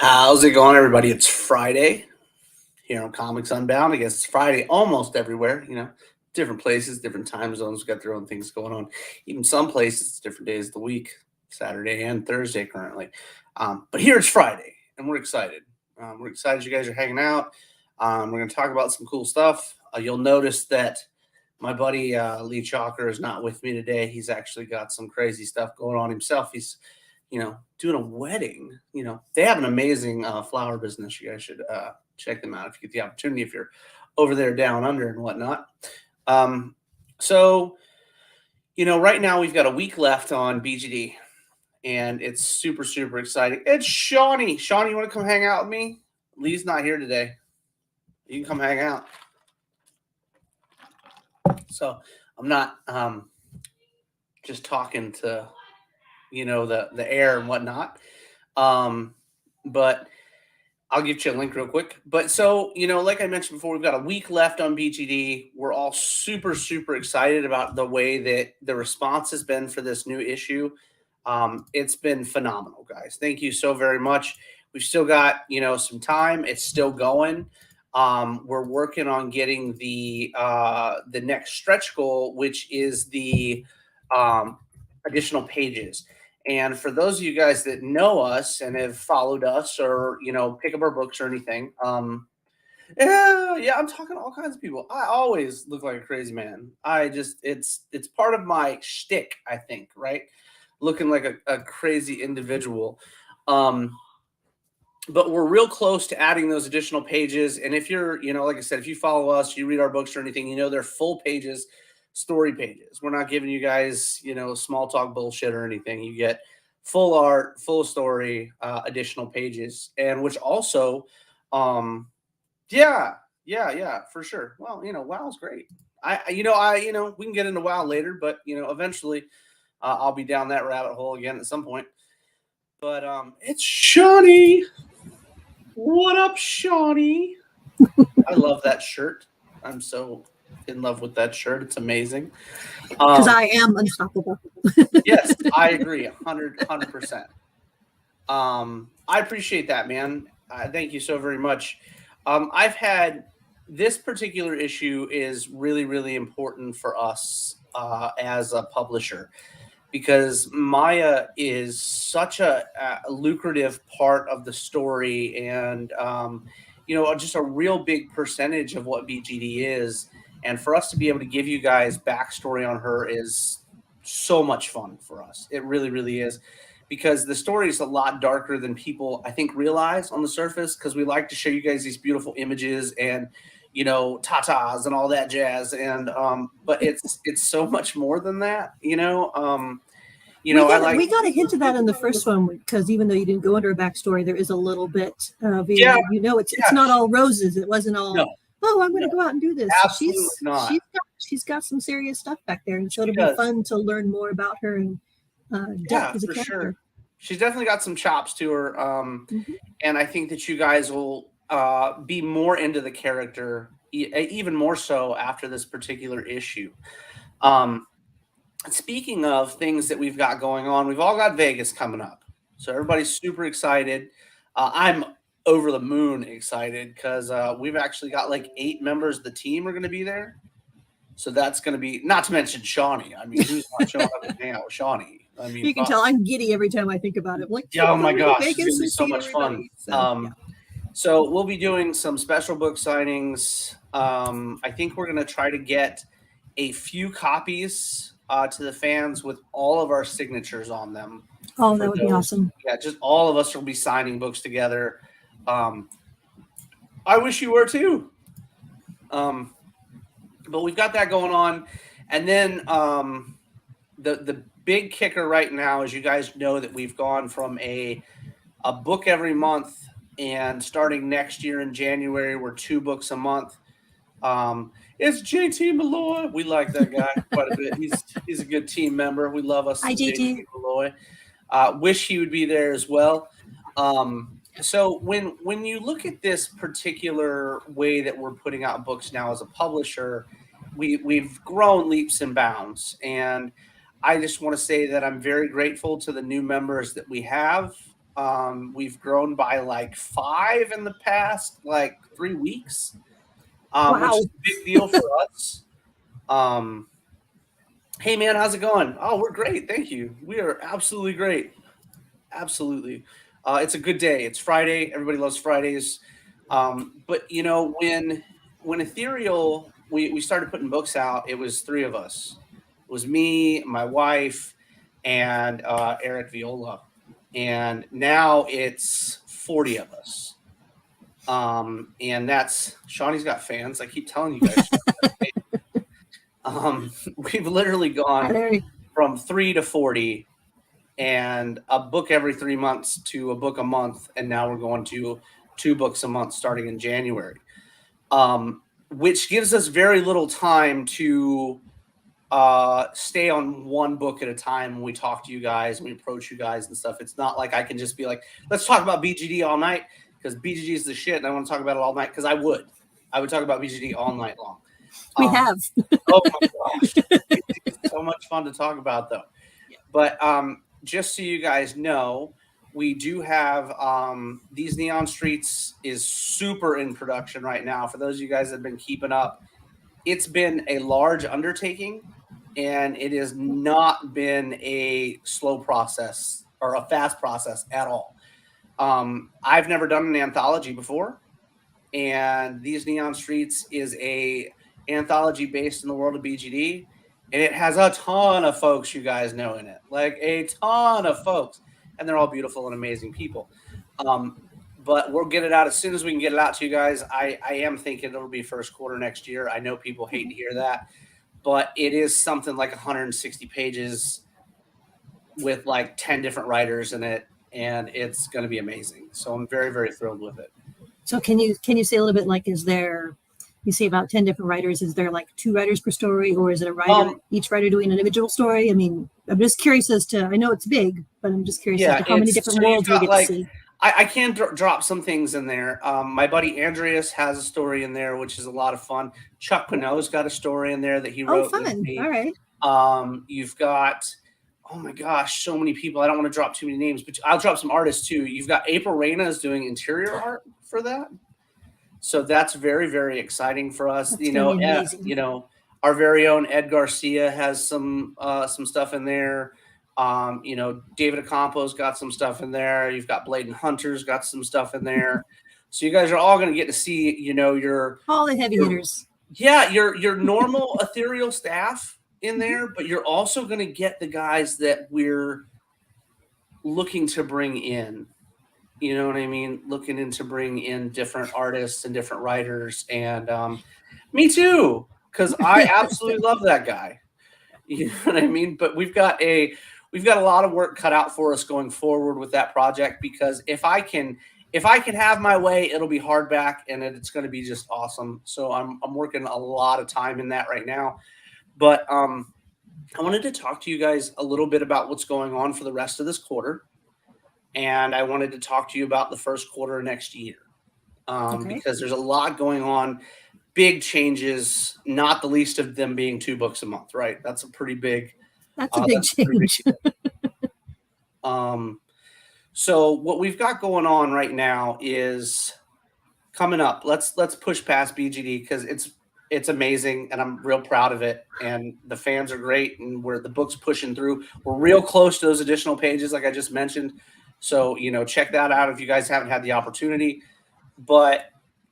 How's it going, everybody? It's Friday here on Comics Unbound. I guess it's Friday almost everywhere. Different places, different time zones got their own things going on. Even some places, it's different days of the week, Saturday and Thursday currently. But here it's Friday, and we're excited. We're excited you guys are hanging out. We're going to talk about some cool stuff. You'll notice that my buddy Lee Chalker is not with me today. He's actually got some crazy stuff going on himself. He's doing a wedding. They have an amazing flower business. You guys should check them out if you get the opportunity, if you're over there down under and whatnot. So, right now we've got a week left on BGD, and it's super, super exciting. It's Shawnee. Shawnee, you want to come hang out with me? Lee's not here today. You can come hang out. So I'm not just talking to the air and whatnot. But I'll give you a link real quick. But so, like I mentioned before, we've got a week left on BGD. We're all super, super excited about the way that the response has been for this new issue. It's been phenomenal, guys. Thank you so very much. We've still got, some time. It's still going. We're working on getting the next stretch goal, which is the additional pages. And for those of you guys that know us and have followed us or, pick up our books or anything, yeah, I'm talking to all kinds of people. I always look like a crazy man. It's part of my shtick, I think, right? Looking like a crazy individual. But we're real close to adding those additional pages. And if you're, like I said, if you follow us, you read our books or anything, they're full pages, story pages. We're not giving you guys, small talk bullshit or anything. You get full art, full story, additional pages, and which also, yeah, for sure. Well, WoW's great. We can get into WoW later, but eventually, I'll be down that rabbit hole again at some point. But it's Shawnee. What up, Shawnee? I love that shirt. I'm so in love with that shirt. It's amazing. Because I am unstoppable. Yes, I agree. 100%. I appreciate that, man. Thank you so very much. I've had this particular issue is really, really important for us as a publisher, because Maya is such a lucrative part of the story and, just a real big percentage of what BGD is. And for us to be able to give you guys backstory on her is so much fun for us. It really, really is, because the story is a lot darker than people, I think, realize on the surface, because we like to show you guys these beautiful images and, tatas and all that jazz. And, but it's so much more than that, we got a hint of that in the first one, because even though you didn't go under a backstory, there is a little bit of it's not all roses. It wasn't all, I'm going to go out and do this. Absolutely not. She's got some serious stuff back there, and so it'll be fun to learn more about her and depth as a character. Sure. She's definitely got some chops to her, and I think that you guys will be more into the character, even more so after this particular issue. Speaking of things that we've got going on, we've all got Vegas coming up. So everybody's super excited. I'm over the moon excited because we've actually got like 8 members of the team are going to be there. So that's going to be, not to mention Shawnee. I mean, who's not showing up and hang out with Shawnee? I mean, you can tell I'm giddy every time I think about it. I'm like, oh my gosh, it's going to be so much fun. So we'll be doing some special book signings. I think we're going to try to get a few copies to the fans with all of our signatures on them. Oh, that would be awesome. Yeah, just all of us will be signing books together. I wish you were too. But we've got that going on. And then the big kicker right now is, you guys know that we've gone from a book every month, and starting next year in January, we're 2 books a month. It's JT Malloy. We like that guy quite a bit. He's a good team member. We love us. Hi, JT Malloy. Wish he would be there as well. So when you look at this particular way that we're putting out books now as a publisher, we've grown leaps and bounds. And I just want to say that I'm very grateful to the new members that we have. We've grown by like 5 in the past like 3 weeks, Wow. which is a big deal for us. Hey man, how's it going? Oh, we're great. Thank you. We are absolutely great. Absolutely. It's a good day. It's Friday. Everybody loves Fridays. But you know, when Ethereal, we started putting books out, it was 3 of us. It was me, my wife, and Eric Viola. And now it's 40 of us. And that's Shawnee's got fans. I keep telling you guys. We've literally gone from 3 to 40 and a book every 3 months to a book a month. And now we're going to 2 books a month starting in January, which gives us very little time to stay on one book at a time when we talk to you guys and we approach you guys and stuff. It's not like I can just be like, let's talk about BGD all night, because BGD is the shit and I want to talk about it all night, because I would talk about BGD all night long. We have. Oh my gosh. It's so much fun to talk about though. Yeah. But just so you guys know, we do have These Neon Streets is super in production right now. For those of you guys that have been keeping up, it's been a large undertaking, and it has not been a slow process or a fast process at all. I've never done an anthology before, and These Neon Streets is a anthology based in the world of BGD, and it has a ton of folks you guys know in it, like a ton of folks, and they're all beautiful and amazing people. But we'll get it out as soon as we can get it out to you guys. I am thinking it'll be first quarter next year. I know people hate to hear that, but it is something like 160 pages with like 10 different writers in it, and it's going to be amazing. So I'm very, very thrilled with it. So can you say a little bit, like, is there, you say about 10 different writers, is there like 2 writers per story, or is it a writer, each writer doing an individual story? I mean, I'm just curious as to, I know it's big, but I'm just curious as to how many different worlds we get to see. I can drop some things in there. My buddy Andreas has a story in there, which is a lot of fun. Chuck Pinot's got a story in there that he wrote. Oh, fun. All right. You've got, oh my gosh, so many people. I don't want to drop too many names, but I'll drop some artists too. You've got April Reyna is doing interior art for that. So that's very, very exciting for us. That's you know, our very own Ed Garcia has some stuff in there. You know, David Ocampo's got some stuff in there. You've got Bladen Hunter's got some stuff in there. So you guys are all going to get to see, you know, all the heavy hitters. Yeah, your normal ethereal staff in there, but you're also going to get the guys that we're looking to bring in. You know what I mean? Looking into bring in different artists and different writers. And me too, because I absolutely love that guy. You know what I mean? But we've got a lot of work cut out for us going forward with that project, because if I can have my way, it'll be hardback and it's going to be just awesome. So I'm working a lot of time in that right now. But I wanted to talk to you guys a little bit about what's going on for the rest of this quarter. And I wanted to talk to you about the first quarter of next year, because there's a lot going on, big changes, not the least of them being 2 books a month, right? That's a pretty big. That's a big change. So what we've got going on right now is coming up. Let's push past BGD, because it's amazing and I'm real proud of it. And the fans are great, and the book's pushing through. We're real close to those additional pages, like I just mentioned. So, you know, check that out if you guys haven't had the opportunity. But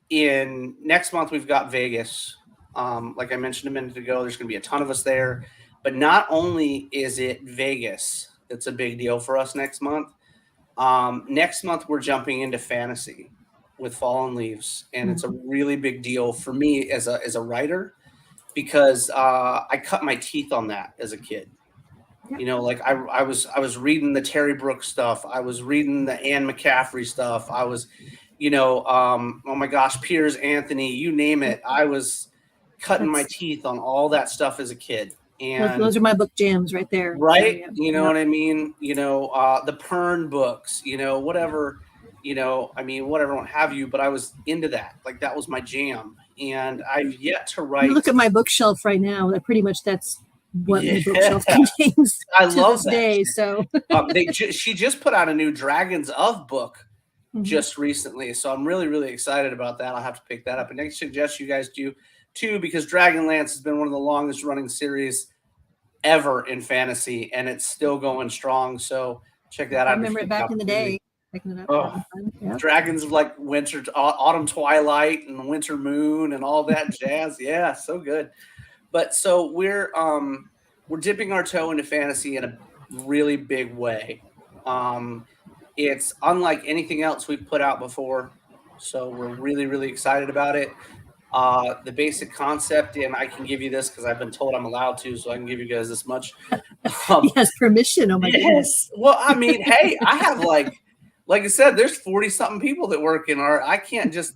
in next month, we've got Vegas. Like I mentioned a minute ago, there's going to be a ton of us there. But not only is it Vegas, it's a big deal for us next month. Next month, we're jumping into fantasy with Fallen Leaves. And it's a really big deal for me as a writer, because I cut my teeth on that as a kid. You know, like I was reading the Terry Brooks stuff. I was reading the Anne McCaffrey stuff. I was, you know, oh my gosh, Piers Anthony, you name it. I was cutting my teeth on all that stuff as a kid. And those are my book jams right there. Right. You know what I mean? You know, the Pern books, you know, whatever, you know, I mean, whatever, what have you, but I was into that. Like that was my jam. And I've yet to write. Look at my bookshelf right now. That pretty much that's what Yeah. my bookshelf contains I to love this that. day. So She just put out a new Dragons of book Mhm. just recently, so I'm really, really excited about that. I'll have to pick that up, and I suggest you guys do too, because Dragonlance has been one of the longest running series ever in fantasy, and it's still going strong. So check that out. I remember it back in the day, picking it up. Oh, Yeah. Dragons of like winter, autumn twilight, and winter moon, and all that jazz. Yeah, so good. But so we're dipping our toe into fantasy in a really big way. It's unlike anything else we've put out before, so we're really, really excited about it. The basic concept, and I can give you this because I've been told I'm allowed to, so I can give you guys this much. He has permission. Oh my goodness. Yes. Well, I mean, hey, I have like I said, there's 40 something people that work in art. I can't just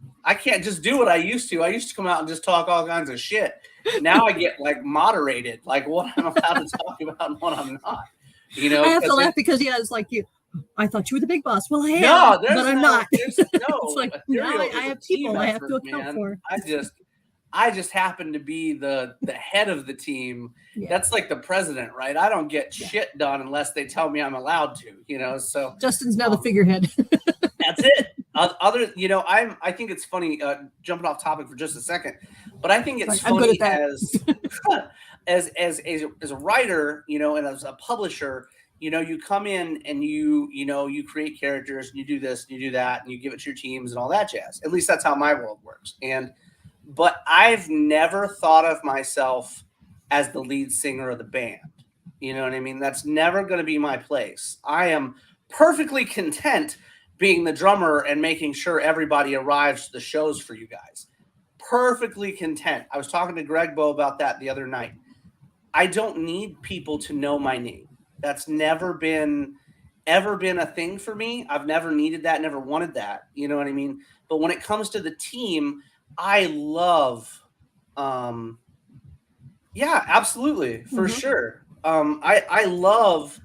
do what I used to. I used to come out and just talk all kinds of shit. Now I get like moderated, like what I'm allowed to talk about and what I'm not. You know, I have to laugh because it's like I thought you were the big boss. Well, I am, no, but I'm not. There's no. It's like now I have people I have to effort, account man. for. I just happen to be the head of the team. Yeah. That's like the president, right? I don't get shit done unless they tell me I'm allowed to, you know. So Justin's now the figurehead. That's it. I think it's funny, jumping off topic for just a second, but I think it's funny as a writer, you know, and as a publisher, you know, you come in and you create characters and you do this and you do that and you give it to your teams and all that jazz. At least that's how my world works. But I've never thought of myself as the lead singer of the band. You know what I mean? That's never going to be my place. I am perfectly content being the drummer and making sure everybody arrives to the shows for you guys. Perfectly content. I was talking to Greg Bow about that the other night. I don't need people to know my name. That's never been a thing for me. I've never needed that, never wanted that. You know what I mean? But when it comes to the team, I love, yeah, absolutely, for sure. I love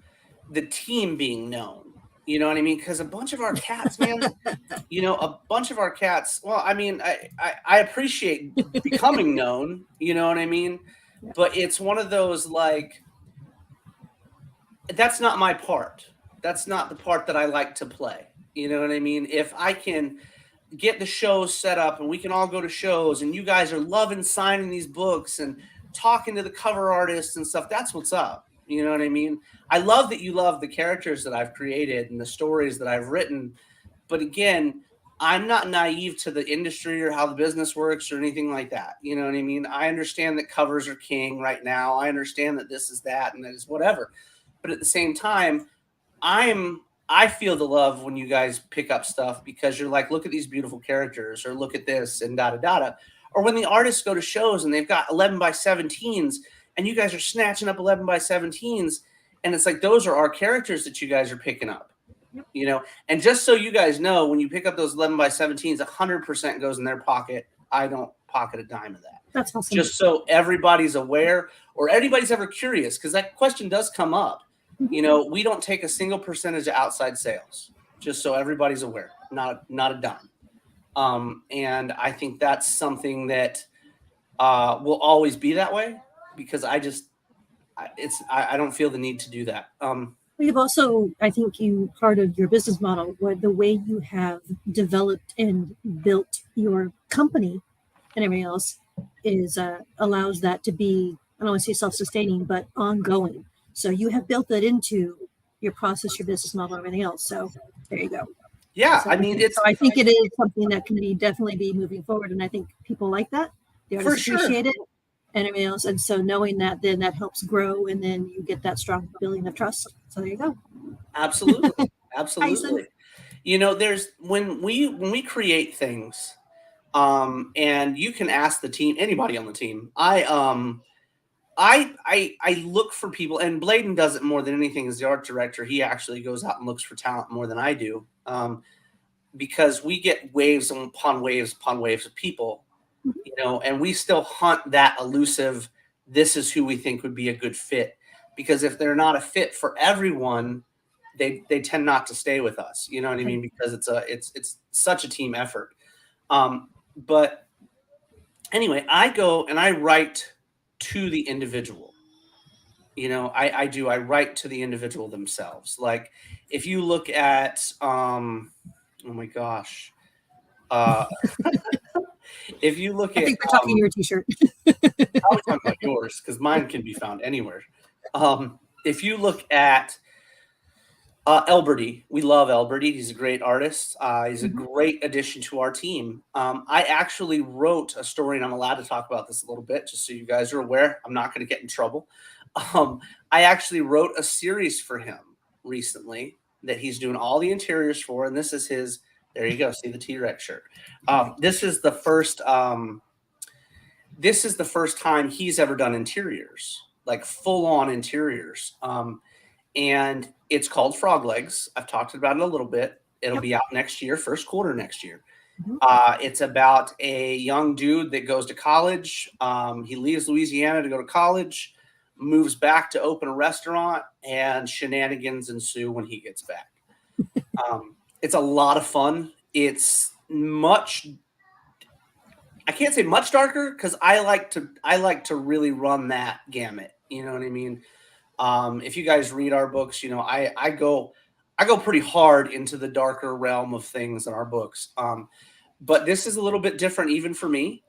the team being known. You know what I mean? Because a bunch of our cats, man, well, I mean, I appreciate becoming known, you know what I mean? But it's one of those, like, that's not my part. That's not the part that I like to play. You know what I mean? If I can get the shows set up and we can all go to shows and you guys are loving signing these books and talking to the cover artists and stuff, that's what's up. You know what I mean? I love that you love the characters that I've created and the stories that I've written. But again, I'm not naive to the industry or how the business works or anything like that. You know what I mean? I understand that covers are king right now. I understand that this is that and that is whatever. But at the same time, I feel the love when you guys pick up stuff because you're like, look at these beautiful characters or look at this and da-da-da-da. Or when the artists go to shows and they've got 11 by 17s and you guys are snatching up 11 by 17s and it's like, those are our characters that you guys are picking up, you know? And just so you guys know, when you pick up those 11 by 17s, 100% goes in their pocket. I don't pocket a dime of that. That's awesome. Just so everybody's aware or anybody's ever curious, because that question does come up. You know, we don't take a single percentage of outside sales, just so everybody's aware, not a dime. And I think that's something that will always be that way because I don't feel the need to do that. You've also, I think part of your business model, where the way you have developed and built your company and everything else is allows that to be, I don't want to say self-sustaining, but ongoing. So you have built that into your process, your business model, everything else. So there you go. Yeah, so, I mean, I think it is something that can definitely be moving forward, and I think people like that. They appreciate it and everything else. And so knowing that, then that helps grow, and then you get that strong feeling of trust. So there you go. Absolutely, absolutely. You know, there's when we create things, and you can ask the team, anybody on the team. I look for people, and Bladen does it more than anything as the art director. He actually goes out and looks for talent more than I do, because we get waves upon waves of people, you know, and we still hunt that elusive, this is who we think would be a good fit. Because if they're not a fit for everyone, they tend not to stay with us. You know what I mean? Because it's such a team effort. But anyway, I go and I write to the individual. You know, I do. I write to the individual themselves. Like if you look at, oh my gosh, uh, if you look I at, think we're talking your t-shirt. I was talking about yours because mine can be found anywhere. If you look at Elberty, we love Elberty. He's a great artist. He's a Mhm. great addition to our team. I actually wrote a story, and I'm allowed to talk about this a little bit, just so you guys are aware. I'm not going to get in trouble. I actually wrote a series for him recently that he's doing all the interiors for, and this is his. There you go. See the T-Rex shirt. This is the first. This is the first time he's ever done interiors, like full-on interiors. And it's called Frog Legs. I've talked about it a little bit. It'll Yep. be out next year, first quarter next year. Mhm. It's about a young dude that goes to college. He leaves Louisiana to go to college, moves back to open a restaurant, and shenanigans ensue when he gets back. It's a lot of fun. It's much, I can't say much darker because I like to really run that gamut. You know what I mean? If you guys read our books, you know I go pretty hard into the darker realm of things in our books. But this is a little bit different even for me.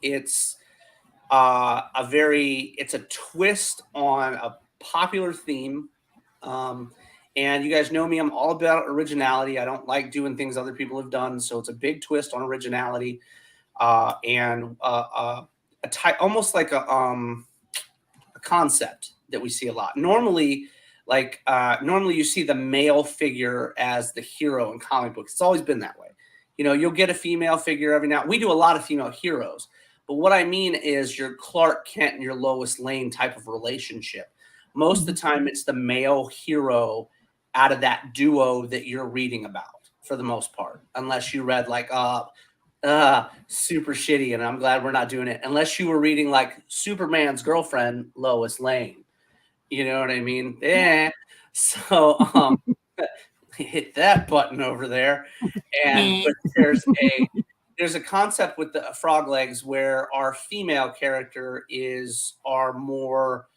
It's it's a twist on a popular theme. And you guys know me, I'm all about originality. I don't like doing things other people have done, so it's a big twist on originality. And a type, almost like a concept that we see a lot. Normally, normally you see the male figure as the hero in comic books. It's always been that way. You know, you'll get a female figure every now. We do a lot of female heroes, but what I mean is your Clark Kent and your Lois Lane type of relationship. Most of the time, it's the male hero out of that duo that you're reading about for the most part, unless you read like super shitty, and I'm glad we're not doing it. Unless you were reading like Superman's girlfriend, Lois Lane. You know what I mean? Yeah. So hit that button over there. And but there's a concept with the Frog Legs where our female character is our more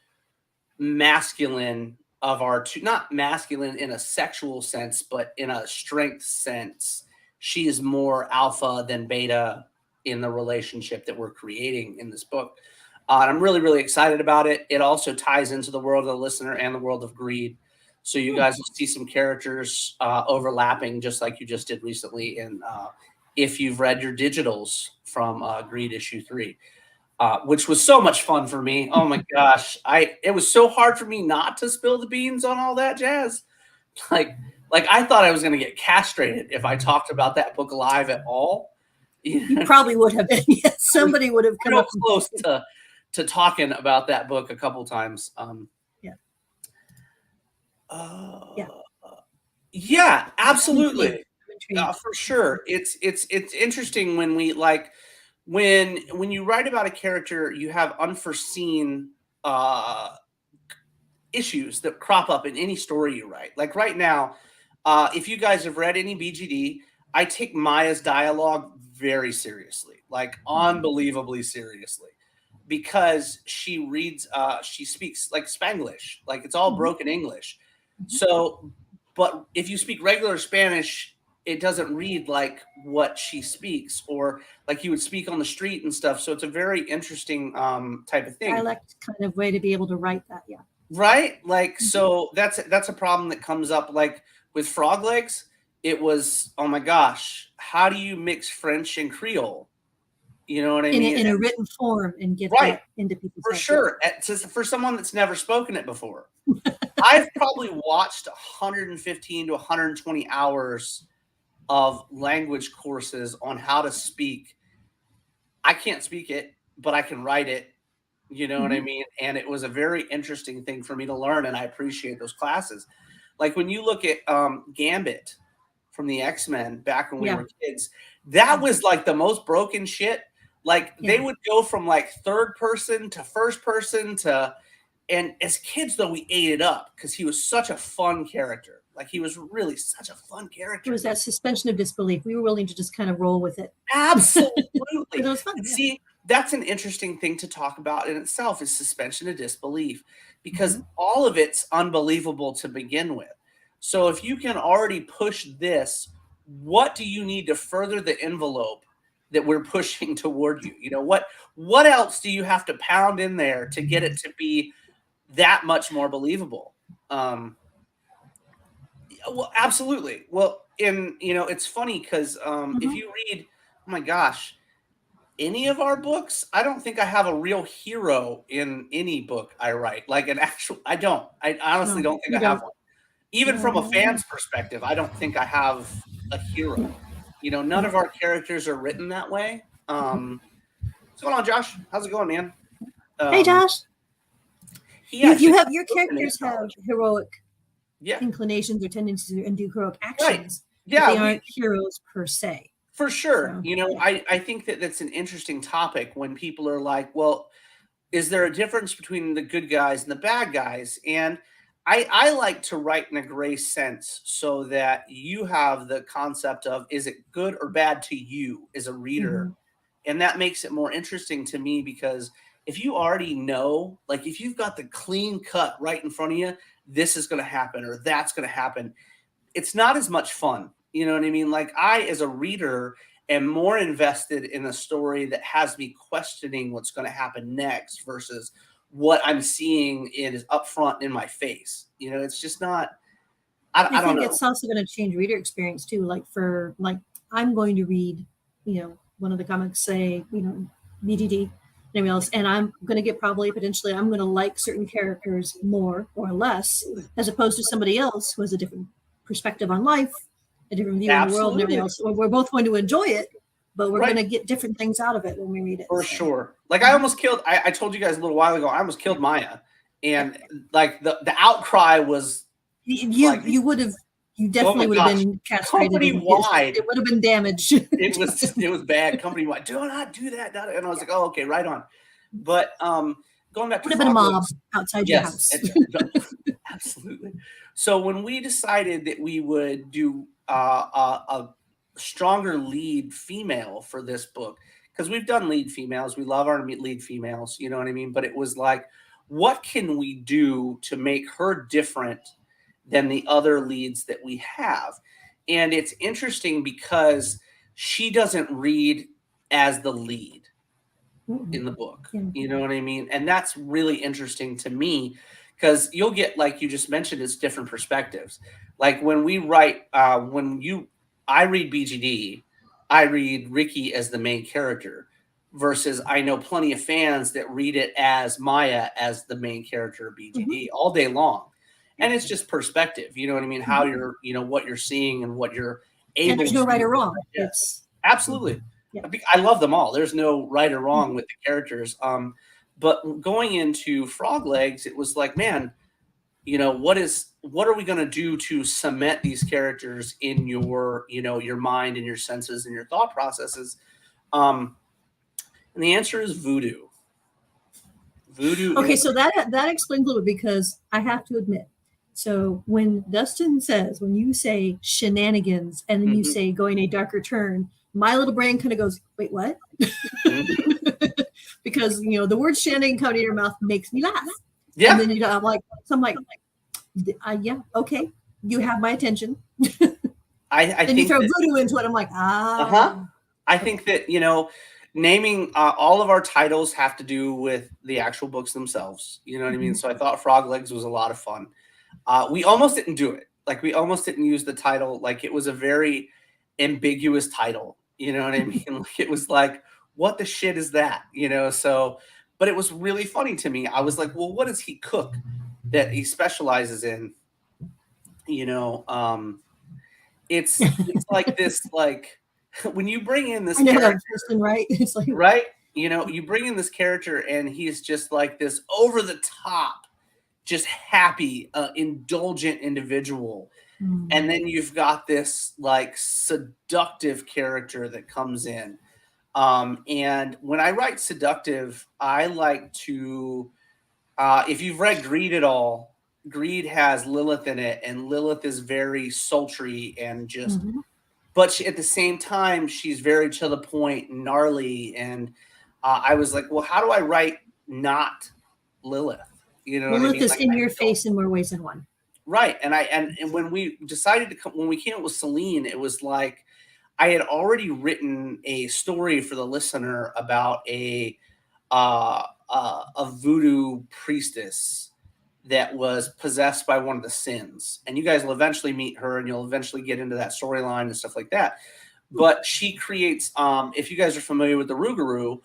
masculine of our two, not masculine in a sexual sense, but in a strength sense. She is more alpha than beta in the relationship that we're creating in this book. And I'm really, really excited about it. It also ties into the world of the listener and the world of Greed. So you guys will see some characters overlapping, just like you just did recently in if you've read your digitals from Greed issue 3. Which was so much fun for me. Oh my gosh. It was so hard for me not to spill the beans on all that jazz. Like I thought I was going to get castrated if I talked about that book live at all. You probably would have been. Yes, somebody would have come Real up close to talking about that book a couple times. Yeah, absolutely. For sure. It's interesting when we like when you write about a character, you have unforeseen issues that crop up in any story you write. Like right now, if you guys have read any BGD, I take Maya's dialogue very seriously, like unbelievably seriously, because she reads, she speaks like Spanglish, like it's all broken English. So, but if you speak regular Spanish, it doesn't read like what she speaks, or like you would speak on the street and stuff. So it's a very interesting type of thing. Dialect kind of way to be able to write that, yeah. Right? Like, so that's a problem that comes up. Like with Frog Legs, it was, oh my gosh, how do you mix French and Creole? You know what I mean? In a written form and get Right. that into people's For heads. sure. For someone that's never spoken it before. I've probably watched 115 to 120 hours of language courses on how to speak. I can't speak it, but I can write it. You know what I mean? And it was a very interesting thing for me to learn, and I appreciate those classes. Like when you look at Gambit from the X-Men back when we were kids, that was like the most broken shit. Like they would go from like third person to first person to, and as kids though, we ate it up because he was such a fun character. Like he was really such a fun character. It was that suspension of disbelief. We were willing to just kind of roll with it. Absolutely. It was fun. See, that's an interesting thing to talk about in itself, is suspension of disbelief, because Mhm. all of it's unbelievable to begin with. So if you can already push this, what do you need to further the envelope that we're pushing toward you? You know, what else do you have to pound in there to get it to be that much more believable? Well, absolutely. Well, it's funny because if Mhm. you read, oh my gosh, any of our books, I don't think I have a real hero in any book I write. Like an actual, I don't. I honestly No, don't think you I have don't. one. Even No, from a no, no. fan's perspective, I don't think I have a hero. You know, none Yeah. of our characters are written that way. What's going on, Josh? How's it going, man? Hey, Um, Josh. he You actually have your took an characters have college. heroic Yeah, inclinations or tendencies and do heroic right. actions, but Yeah, they aren't heroes per se. for sure. So You know, yeah. I think that that's an interesting topic when people are like, well, is there a difference between the good guys and the bad guys? And I like to write in a gray sense so that you have the concept of, is it good or bad to you as a reader? Mhm. And that makes it more interesting to me, because if you already know, like if you've got the clean cut right in front of you, this is going to happen or that's going to happen, it's not as much fun. You know what I mean? Like I, as a reader, am more invested in a story that has me questioning what's going to happen next versus what I'm seeing is up front in my face. You know, it's just not. I I don't think know. it's also going to change reader experience too. Like for like, I'm going to read, one of the comics, say, BGD, and everything else, and I'm going to get probably potentially I'm going to like certain characters more or less, as opposed to somebody else who has a different perspective on life, a different view on the world, and everything Absolutely. else. We're both going to enjoy it, but we're going Right. to get different things out of it when we read it. For So sure. Like I almost killed. I told you guys a little while ago. I almost killed Maya, yeah. and like the outcry was You like, you would have you oh my definitely would have gosh, been castrated company and wide. it would have been damaged. It was bad, company wide. Do not do that. And I was like, oh, okay, right on. But going back to Would have been a Frog mob Legs, outside your yes, house. absolutely. So when we decided that we would do a stronger lead female for this book, because we've done lead females, we love our lead females, you know what I mean? But it was like, what can we do to make her different than the other leads that we have? And it's interesting because she doesn't read as the lead in the book. Yeah. You know what I mean? And that's really interesting to me, because you'll get, like you just mentioned, it's different perspectives. Like when we write, I read BGD, I read Ricky as the main character, versus I know plenty of fans that read it as Maya as the main character of Mhm. BGD all day long. And it's just perspective. You know what I mean? How Mhm. you're, what you're seeing and what you're And able there's no to right or wrong. digest. It's Absolutely. yeah. I love them all. There's no right or wrong Mhm. with the characters. But going into Frog Legs, it was like, man, what are we going to do to cement these characters in your mind and your senses and your thought processes? And the answer is voodoo. Voodoo Okay, is so that explains a little bit because I have to admit. So when Dustin says, when you say shenanigans and then you mhm, say going a darker turn, my little brain kind of goes, wait, what? mhm. Because the word shenanigan coming in your mouth makes me laugh. And Yeah, then I'm like, yeah, okay, you have my attention. I Then you think throw that. voodoo into it. I'm like, Uh-huh. ah, I okay. think that, naming all of our titles have to do with the actual books themselves. You know what I mean? Mhm. So I thought Frog Legs was a lot of fun. We almost didn't do it. Like we almost didn't use the title. Like it was a very ambiguous title. You know what I mean? Like it was like, what the shit is that? So, but it was really funny to me. I was like, well, what does he cook that he specializes in? You know, it's like this, like when you bring in this I know character, that person, right? It's like, right? You bring in this character and he's just like this over the top, just happy, indulgent individual. mm, And then you've got this like seductive character that comes in. And when I write seductive, I like to, if you've read Greed at all, Greed has Lilith in it, and Lilith is very sultry and just, mhm. but at the same time, she's very to the point, gnarly, and I was like, well, how do I write not Lilith? You know what I Lilith mean? is Like, in I your don't- face in more ways than one. right. And when we decided to come, when we came up with Celine, it was like I had already written a story for the listener about a voodoo priestess that was possessed by one of the sins. And you guys will eventually meet her and you'll eventually get into that storyline and stuff like that. But she creates, if you guys are familiar with the Rougarou,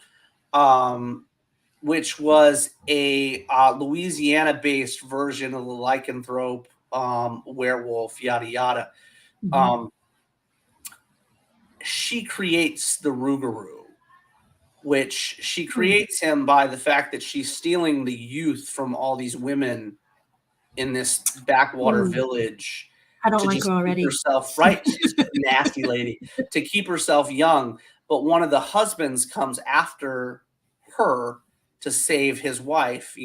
which was a Louisiana-based version of the lycanthrope, werewolf, yada yada. She creates the Rougarou, which she creates him by the fact that she's stealing the youth from all these women in this backwater village. I don't to like just her keep already. herself right. She's a nasty lady to keep herself young. But one of the husbands comes after her to save his wife,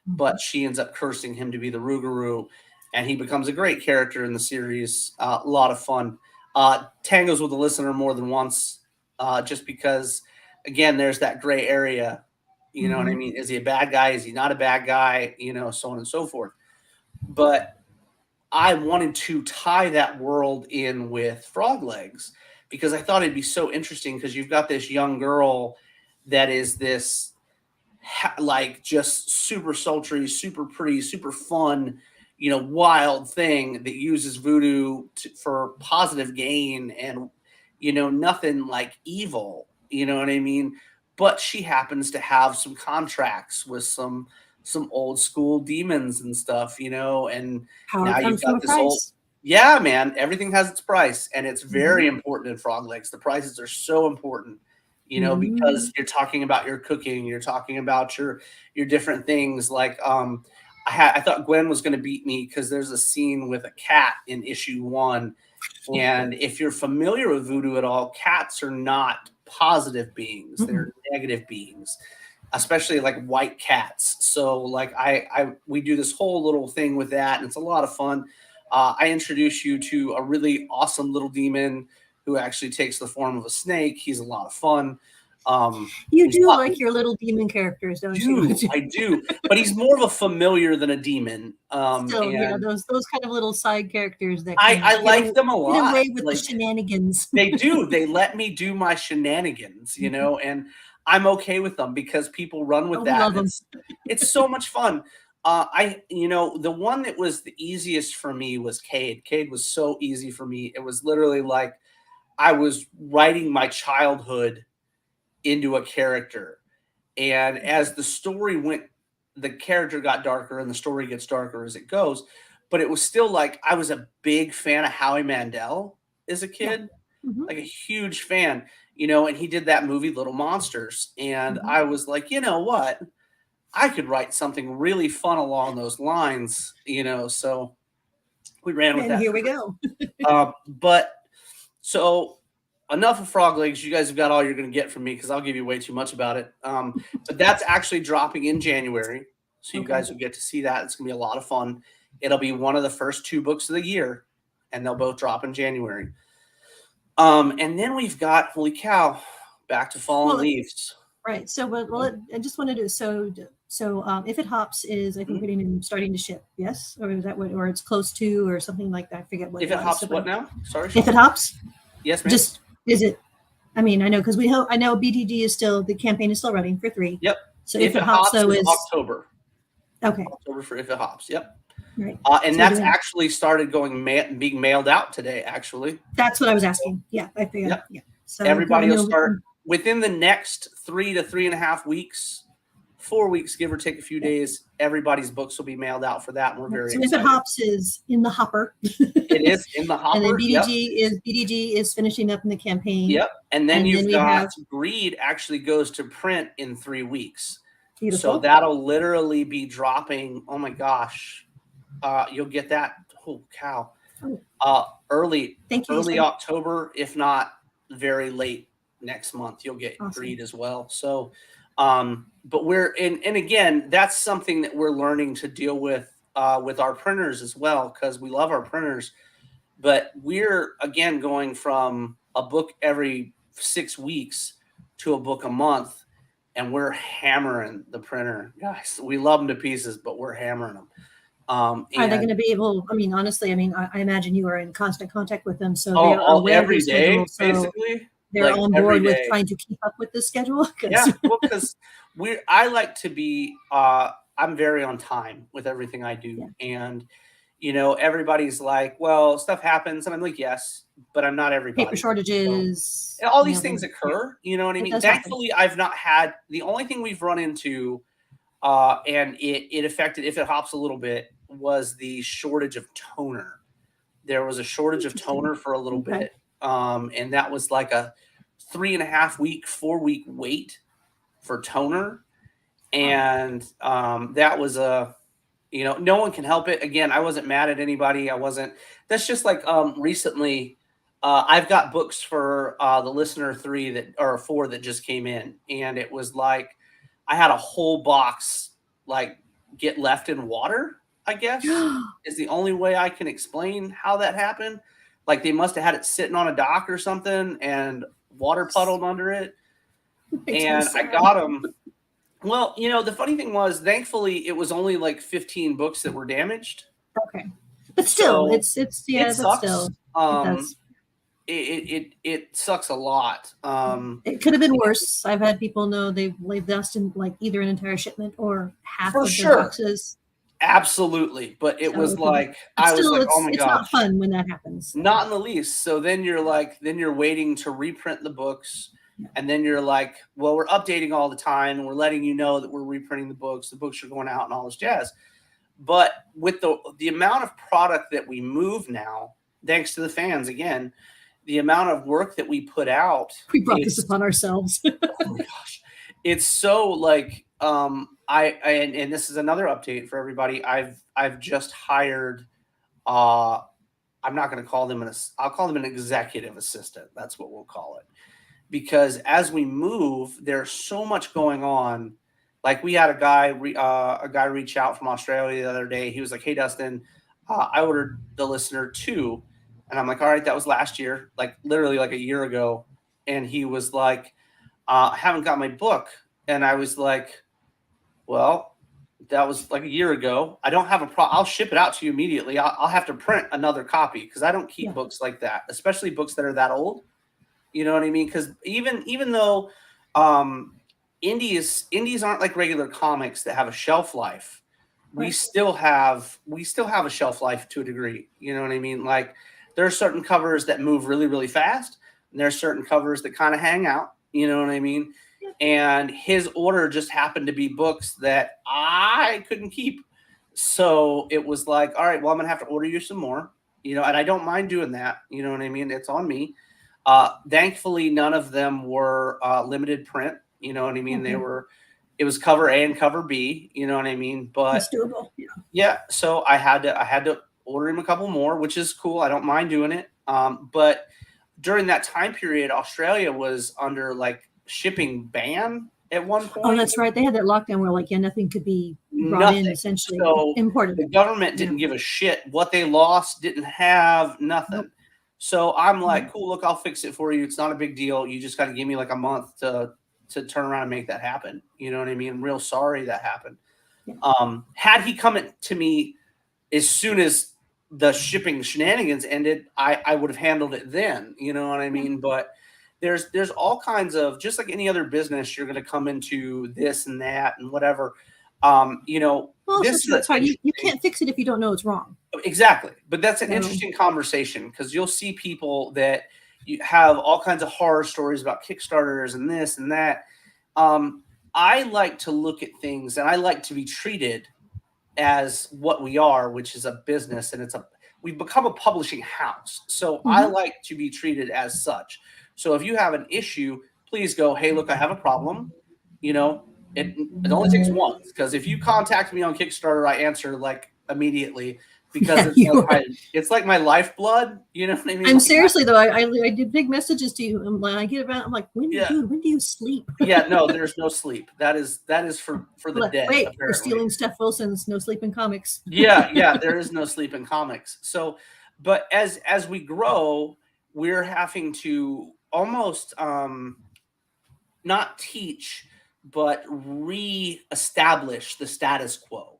but she ends up cursing him to be the Rougarou, and he becomes a great character in the series. A lot of fun. Tangos with the listener more than once, just because, again, there's that gray area. You know what I mean? Is he a bad guy? Is he not a bad guy? So on and so forth. But I wanted to tie that world in with Frog Legs because I thought it'd be so interesting because you've got this young girl that is this like just super sultry, super pretty, super fun, wild thing that uses voodoo for positive gain and, nothing like evil, you know what I mean? But she happens to have some contracts with some old school demons and stuff, and Power now comes you've from got a this whole, price. yeah, man, everything has its price, and it's very important in Frog Legs. The prices are so important, because you're talking about your cooking, you're talking about your different things. Like, I thought Gwen was going to beat me because there's a scene with a cat in issue 1, and if you're familiar with voodoo at all, cats are not positive beings; they're negative beings, especially like white cats. So like we do this whole little thing with that, and it's a lot of fun. I introduce you to a really awesome little demon who actually takes the form of a snake. He's a lot of fun. You do like your little demon characters, don't you? I do, but he's more of a familiar than a demon. Still, yeah, And those kind of little side characters that I like them a lot. Get away with Like, the shenanigans. they do. They let me do my shenanigans, and I'm okay with them because people run with that. Love them. It's so much fun. The one that was the easiest for me was Cade. Cade was so easy for me. It was literally like I was writing my childhood into a character. And as the story went, the character got darker and the story gets darker as it goes. But it was still like I was a big fan of Howie Mandel as a kid, like a huge fan, and he did that movie Little Monsters. And I was like, you know what? I could write something really fun along those lines, so we ran with that. And here we go. But so enough of Frog Legs. You guys have got all you're going to get from me because I'll give you way too much about it. But that's actually dropping in January. So you guys will get to see that. It's going to be a lot of fun. It'll be one of the first 2 books of the year, and they'll both drop in January. And then we've got, holy cow, Back to Fallen Leaves. Right. So, I just wanted to, so If It Hops is, I think, starting to ship. Yes. Or is that what, or it's close to, or something like that. I forget what. If It Hops, what now? Sorry. If It Hops. Yes, ma'am. Just, is it, I mean, I know, because I know BTG is still, the campaign is still running for 3. Yep. So If It Hops, though, is October. Okay. October for If It Hops. Yep. Right. And so that's actually started being mailed out today, actually. That's what I was asking. Yeah, I figured. Yep. Yeah. So everybody will start within the next 3 to 3.5 weeks, 4 weeks, give or take a few days. Everybody's books will be mailed out for that, and we're very excited. If It Hops is in the hopper. It is in the hopper. And then BDG is finishing up in the campaign. Yep. And then you've got Greed actually goes to print in 3 weeks. Beautiful. So that'll literally be dropping. Oh my gosh. You'll get that. Oh cow. Early October, if not very late next month, you'll get Greed as well. So, but and again, that's something that we're learning to deal with our printers as well, because we love our printers, but we're again going from a book every 6 weeks to a book a month. and we're hammering the printer, guys. We love them to pieces, but we're hammering them. Are they going And to be able? I mean, honestly, I mean, I imagine you are in constant contact with them, so they are aware of your every day, schedule. So basically, they're like on every board with day. trying to keep up with this schedule. 'Cause- Yeah, well, because I like to be. I'm very on time with everything I do, Yeah. and everybody's like, "Well, stuff happens," and I'm like, "Yes, but I'm not Paper everybody." shortages, And all you these know, things yeah, occur. You know what I it mean? does happen. Thankfully, I've not had the only thing we've run into, and it affected if it hops a little bit was the shortage of toner. There was a shortage of Interesting. toner for a little Okay. bit, and that was like a 3.5 week, 4 week wait for toner, and that was no one can help it. Again, I wasn't mad at anybody. I wasn't. That's just like recently. I've got books for the listener 3 that or 4 that just came in, and it was like I had a whole box like get left in water. I guess is the only way I can explain how that happened. Like they must have had it sitting on a dock or something, and water puddled under it, Makes me and I sad. got them. Well, the funny thing was, thankfully, it was only like 15 books that were damaged. Okay, but still, So it's yeah, it but sucks. still, it does. It sucks a lot. It could have been worse. I've had people know they've laid dust in like either an entire shipment or half For of their sure. boxes. Absolutely. But it So was it could be, like, but I was still, like, oh my it's not gosh, fun when that happens. not in the least. So then you're waiting to reprint the books. Yeah. And then you're like, well, we're updating all the time and we're letting you know that we're reprinting the books are going out and all this jazz. But with the amount of product that we move now, thanks to the fans again, the amount of work that we put out, We brought this upon ourselves. oh my gosh, it's so like and this is another update for everybody. I've just hired. I'm not going to call them I'll call them an executive assistant. That's what we'll call it, because as we move, there's so much going on. Like we had a guy reach out from Australia the other day. He was like, "Hey, Dustin, I ordered the listener 2," and I'm like, "All right, that was last year, like literally like a year ago." And he was like, "I haven't got my book," and I was like, "Well, that was like a year ago. I don't have a problem. I'll ship it out to you immediately. I'll have to print another copy because I don't keep books like that, especially books that are that old." You know what I mean? Because even though indies aren't like regular comics that have a shelf life, we Right. still have a shelf life to a degree. You know what I mean? Like there are certain covers that move really, really fast, and there are certain covers that kind of hang out. You know what I mean? And his order just happened to be books that I couldn't keep. So it was like, all right, well, I'm gonna have to order you some more, and I don't mind doing that. You know what I mean? It's on me. Thankfully, none of them were limited print. You know what I mean? It was cover A and cover B. You know what I mean? But It's doable. yeah, so I had to order him a couple more, which is cool. I don't mind doing it. But during that time period, Australia was under like shipping ban at one point. Oh, that's right. They had that lockdown where like, yeah, nothing could be brought in, essentially So imported. the government didn't give a shit what they lost, didn't have nothing. Nope. So I'm like, cool, look, I'll fix it for you. It's not a big deal. You just got to give me like a month to turn around and make that happen. You know what I mean? I'm real sorry that happened. Yeah. Had he come to me as soon as the shipping shenanigans ended, I would have handled it then. You know what I mean? But there's all kinds of, just like any other business, you're going to come into this and that and whatever. Well, this that's hard. You can't fix it if you don't know it's wrong. Exactly. But that's an interesting conversation, because you'll see people that you have all kinds of horror stories about Kickstarters and this and that. I like to look at things, and I like to be treated as what we are, which is a business, and we've become a publishing house. So I like to be treated as such. So if you have an issue, please go, hey, look, I have a problem. It only takes once, because if you contact me on Kickstarter, I answer like immediately, because it's like my lifeblood. You know what I mean? I'm seriously though. I did big messages to you, and when I get around, I'm like, dude, when do you sleep? Yeah, no, there's no sleep. That is for the dead. Wait, apparently. we're stealing Steph Wilson's "No Sleep in Comics." yeah, there is no sleep in comics. So, but as we grow, we're having to almost not teach, but re-establish the status quo.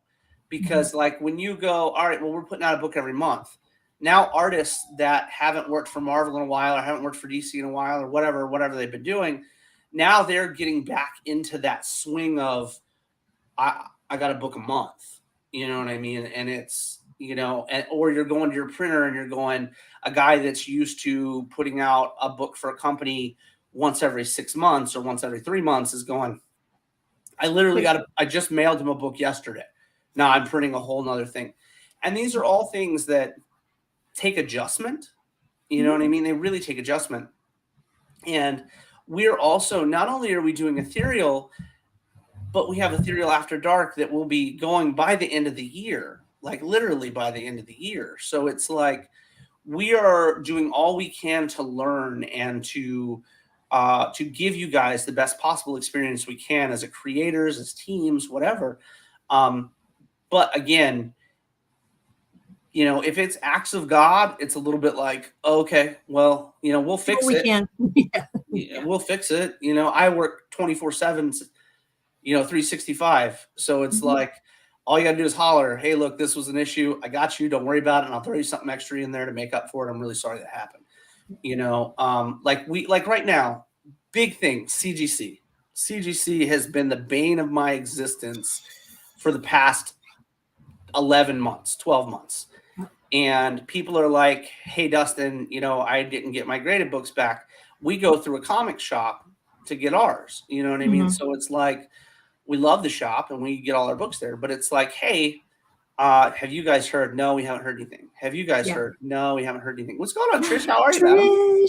Because like when you go, all right, well, we're putting out a book every month. Now artists that haven't worked for Marvel in a while or haven't worked for DC in a while or whatever they've been doing, now they're getting back into that swing of I got a book a month. You know what I mean? And it's, you know, or you're going to your printer and you're going, a guy that's used to putting out a book for a company once every 6 months or once every 3 months is going, I just mailed him a book yesterday. Now I'm printing a whole nother thing. And these are all things that take adjustment. You know what I mean? They really take adjustment. And we're also, not only are we doing ethereal, but we have Ethereal After Dark that will be going by the end of the year, like literally by the end of the year. So it's like we are doing all we can to learn and to give you guys the best possible experience we can as a creators, as teams, whatever. But again, you know, if it's acts of God, it's a little bit like, okay, well, you know, we'll fix it. Can. Yeah, we'll fix it. You know, I work 24/7, you know, 365. So it's like, all you got to do is holler, hey, look, this was an issue. I got you. Don't worry about it. And I'll throw you something extra in there to make up for it. I'm really sorry that happened. You know, like right now, big thing, CGC. CGC has been the bane of my existence for the past 11 months, 12 months. And people are like, hey, Dustin, you know, I didn't get my graded books back. We go through a comic shop to get ours. You know what I mean? So it's like, we love the shop and we get all our books there. But it's like, hey, have you guys heard? No, we haven't heard anything. Have you guys heard? No, we haven't heard anything. What's going on, Trish? How are you, madam?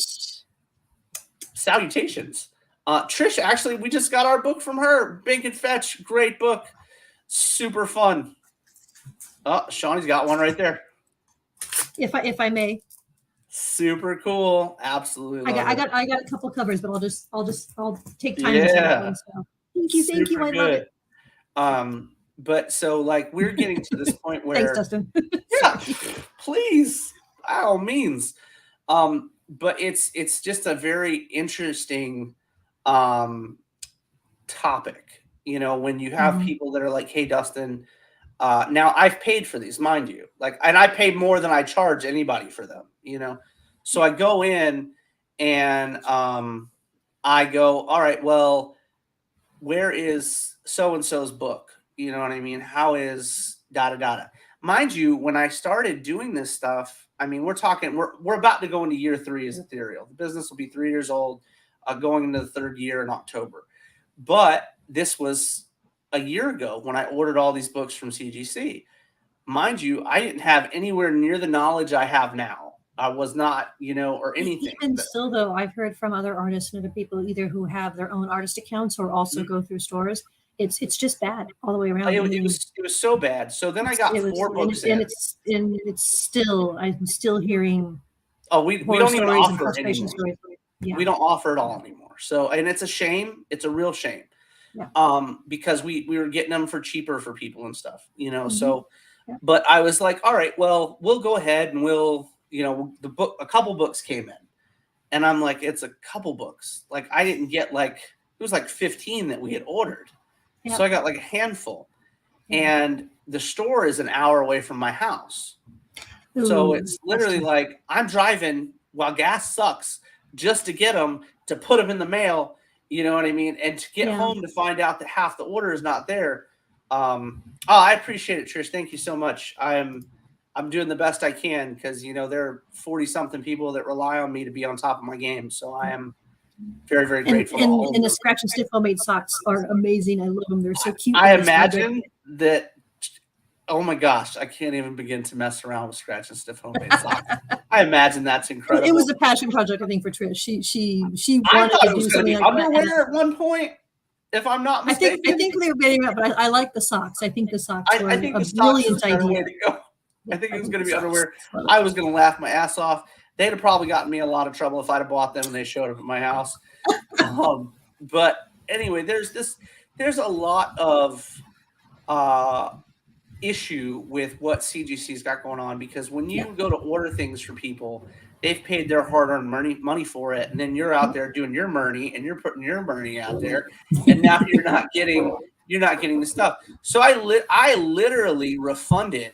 Salutations. Trish, actually, we just got our book from her. Bink and Fetch. Great book. Super fun. Oh, Shawnee's got one right there. If I may. Super cool. Absolutely. I got a couple covers, but I'll take time to say that one. So. Thank you. I love it. But so like we're getting to this point where thanks, Dustin. Yeah, please, by all means. But it's just a very interesting topic. You know, when you have people that are like, hey, Dustin, now I've paid for these, mind you, like, and I pay more than I charge anybody for them, you know? So I go in and I go, all right, well, where is so-and-so's book? You know what I mean? How is da-da-da-da? Mind you, when I started doing this stuff, I mean, we're about to go into year 3 as Ethereal. The business will be 3 years old, going into the 3rd year in October. But this was a year ago when I ordered all these books from CGC. Mind you, I didn't have anywhere near the knowledge I have now. I was not, you know, or anything. Even still, though, I've heard from other artists and other people either who have their own artist accounts or also go through stores. It's just bad all the way around. It was so bad. So then I got 4 books in. And it's still, I'm still hearing. Oh, we don't even offer it anymore. Yeah. We don't offer it all anymore. So, and it's a shame. It's a real shame. Yeah. Because we were getting them for cheaper for people and stuff, you know. So, but I was like, all right, well, we'll go ahead and we'll, you know, a couple books came in, and I'm like, it's a couple books. Like I didn't get it was like 15 that we had ordered. Yeah. So I got like a handful, and the store is an hour away from my house. Ooh, so it's literally like I'm driving while gas sucks just to get them, to put them in the mail. You know what I mean? And to get home to find out that half the order is not there. I appreciate it, Trish. Thank you so much. I'm doing the best I can because, you know, there are 40-something people that rely on me to be on top of my game. So I am very, very grateful. And the Scratch and Stiff homemade socks are amazing. I love them. They're so cute. I imagine that, oh my gosh, I can't even begin to mess around with Scratch and Stiff homemade socks. I imagine that's incredible. It was a passion project, I think, for Trish. She wanted to do something like underwear at one point. If I'm not mistaken. I think they were getting up, but I like the socks. I think the socks were a brilliant idea. I think it was going to be underwear. I was going to laugh my ass off. They'd have probably gotten me in a lot of trouble if I'd have bought them and they showed up at my house. But anyway, there's a lot of issue with what CGC's got going on, because when you go to order things for people, they've paid their hard-earned money for it, and then you're out there doing your money and you're putting your money out there, and now you're not getting the stuff. So I literally refunded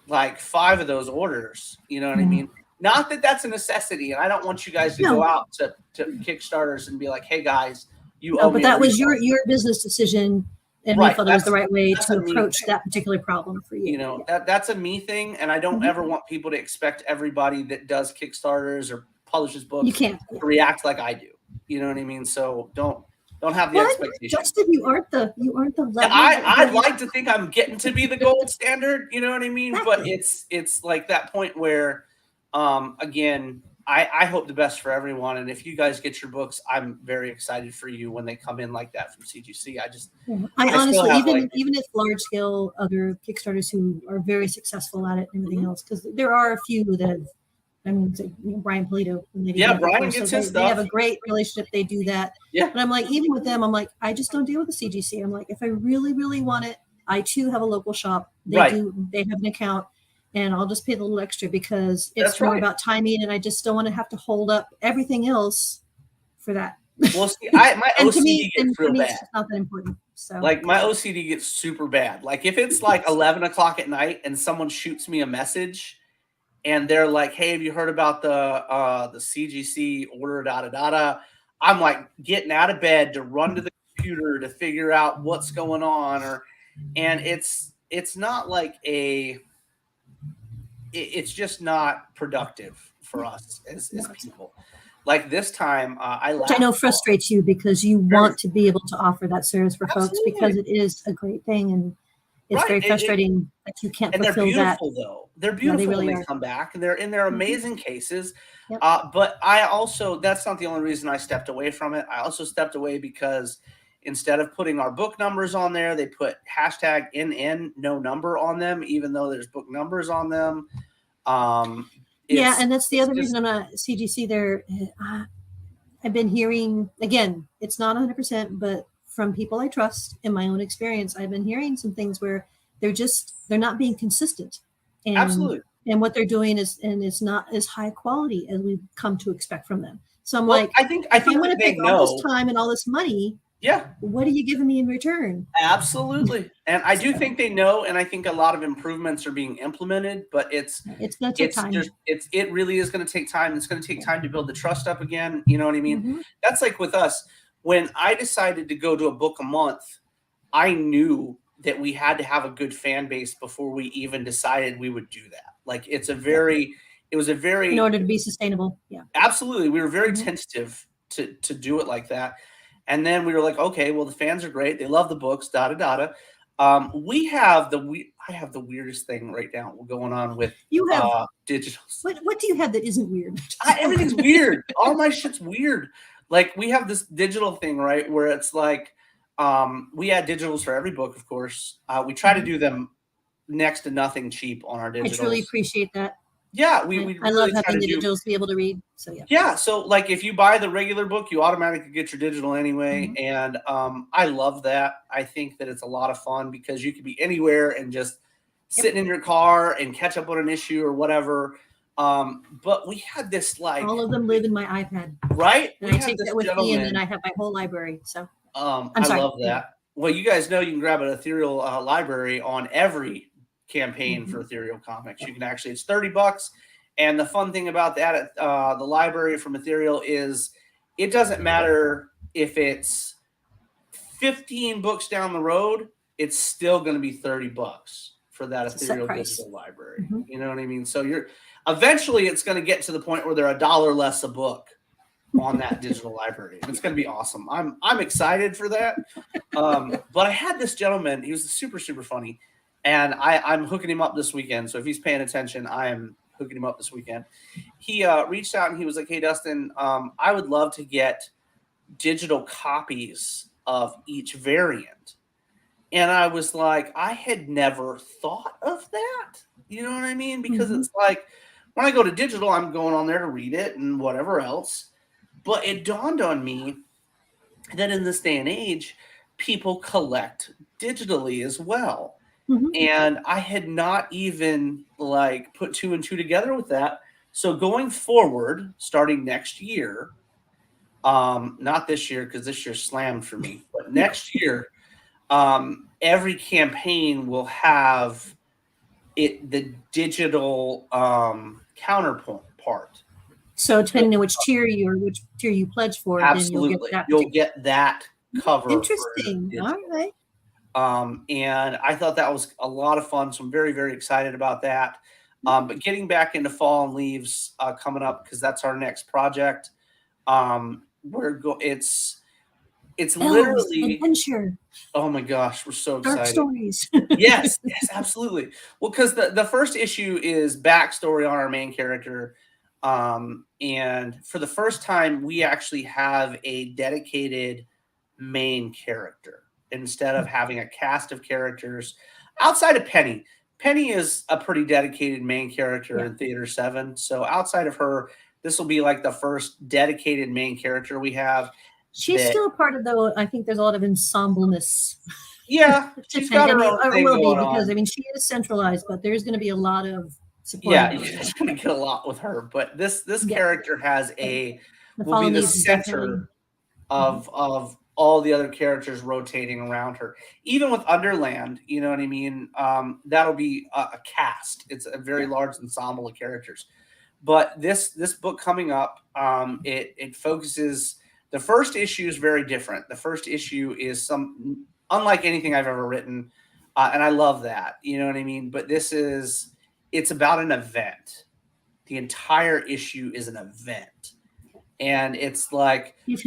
like 5 of those orders. You know what I mean? Not that that's a necessity, and I don't want you guys to go out to Kickstarters and be like, "Hey guys, you owe me." But that was your business decision, and we felt it was the right way to approach that particular problem for you. You know, that's a me thing, and I don't ever want people to expect everybody that does Kickstarters or publishes books to react like I do. You know what I mean? So don't have the expectation. Justin, you aren't the level. I'd like to think I'm getting to be the gold standard. You know what I mean? But it's like that point where, again, I hope the best for everyone. And if you guys get your books, I'm very excited for you when they come in like that from CGC. I honestly, even if large scale other Kickstarters who are very successful at it and everything else, because there are a few that have, I mean, Brian Polito. Brian gets his stuff. They have a great relationship. They do that. Yeah. But I'm like, even with them, I'm like, I just don't deal with the CGC. I'm like, if I really, really want it, I too have a local shop. They have an account. And I'll just pay the little extra because it's more about timing, and I just don't want to have to hold up everything else for that. Well, see, my OCD gets real bad. It's not that important. So, like, my OCD gets super bad. Like, if it's like 11 o'clock at night and someone shoots me a message, and they're like, "Hey, have you heard about the CGC order? Da da da da." I'm like getting out of bed to run to the computer to figure out what's going on, and it's not like it's just not productive for us as people. Like this time, which I know frustrates you because you want to be able to offer that service for folks because it is a great thing, and it's very frustrating that you can't fulfill that. And they're beautiful, though. They're beautiful when they come back, and they're in their amazing cases. But I also, that's not the only reason I stepped away from it. I also stepped away because instead of putting our book numbers on there, they put hashtag NN no number on them, even though there's book numbers on them. And that's the other reason I'm not CGC there. I've been hearing, again, it's not 100%, but from people I trust in my own experience, I've been hearing some things where they're not being consistent. And, absolutely. And what they're doing is not as high quality as we've come to expect from them. So I'm like, I think I'm going to take all this time and all this money. Yeah. What are you giving me in return? Absolutely. And I do think they know, and I think a lot of improvements are being implemented, but it's going to take time. It really is going to take time. It's going to take time to build the trust up again. You know what I mean? That's like with us. When I decided to go to a book a month, I knew that we had to have a good fan base before we even decided we would do that. Like it was a very in order to be sustainable. Yeah. Absolutely. We were very tentative to do it like that. And then we were like, okay, well, the fans are great. They love the books, da da da da. I have the weirdest thing right now going on with digital. What do you have that isn't weird? Everything's weird. All my shit's weird. Like we have this digital thing, right? Where it's like we add digitals for every book, of course. We try to do them next to nothing cheap on our digitals. I truly appreciate that. Yeah, I really love having the digitals to be able to read. So yeah. Yeah, so like if you buy the regular book, you automatically get your digital anyway, and I love that. I think that it's a lot of fun because you could be anywhere and just sitting in your car and catch up on an issue or whatever. But we had this like all of them live in my iPad, right? And I take that with me, and then I have my whole library. So I love that. Well, you guys know you can grab an Ethereal library on every campaign for Ethereal Comics. You can actually, it's $30. And the fun thing about that, the library from Ethereal is it doesn't matter if it's 15 books down the road, it's still going to be $30 for that Ethereal digital library. You know what I mean? So eventually it's going to get to the point where they're $1 less a book on that digital library. And it's going to be awesome. I'm excited for that. But I had this gentleman, he was super, super funny. And I'm hooking him up this weekend. So if he's paying attention, I am hooking him up this weekend. He reached out and he was like, "Hey, Dustin, I would love to get digital copies of each variant." And I was like, I had never thought of that. You know what I mean? Because it's like when I go to digital, I'm going on there to read it and whatever else. But it dawned on me that in this day and age, people collect digitally as well. And I had not even like put 2 and 2 together with that So going forward, starting next year, not this year because this year's slammed for me, but next year, every campaign will have the digital counterpoint part. So depending on which tier you pledge for, then you'll get Absolutely, that. you'll get that cover. Interesting. All right. And I thought that was a lot of fun, so I'm very, very excited about that. But getting back into Fall and Leaves coming up because that's our next project. It's Elves, literally adventure, oh my gosh, we're so dark excited. stories. Yes, absolutely. Well, because the first issue is backstory on our main character. And for the first time, we actually have a dedicated main character instead of having a cast of characters outside of Penny. Penny is a pretty dedicated main character in Theater 7. So outside of her, this will be like the first dedicated main character we have. She's still a part of though. I think there's a lot of ensembleness. Yeah, she's got her own thing going because on. I mean she is centralized, but there's going to be a lot of support. Yeah, you're just going to get a lot with her. But this character has will be the center of all the other characters rotating around her. Even with Underland, you know what I mean? That'll be a cast. It's a very large ensemble of characters. But this book coming up, it focuses. The first issue is very different. The first issue is unlike anything I've ever written, and I love that. You know what I mean? But it's about an event. The entire issue is an event, and it's like you're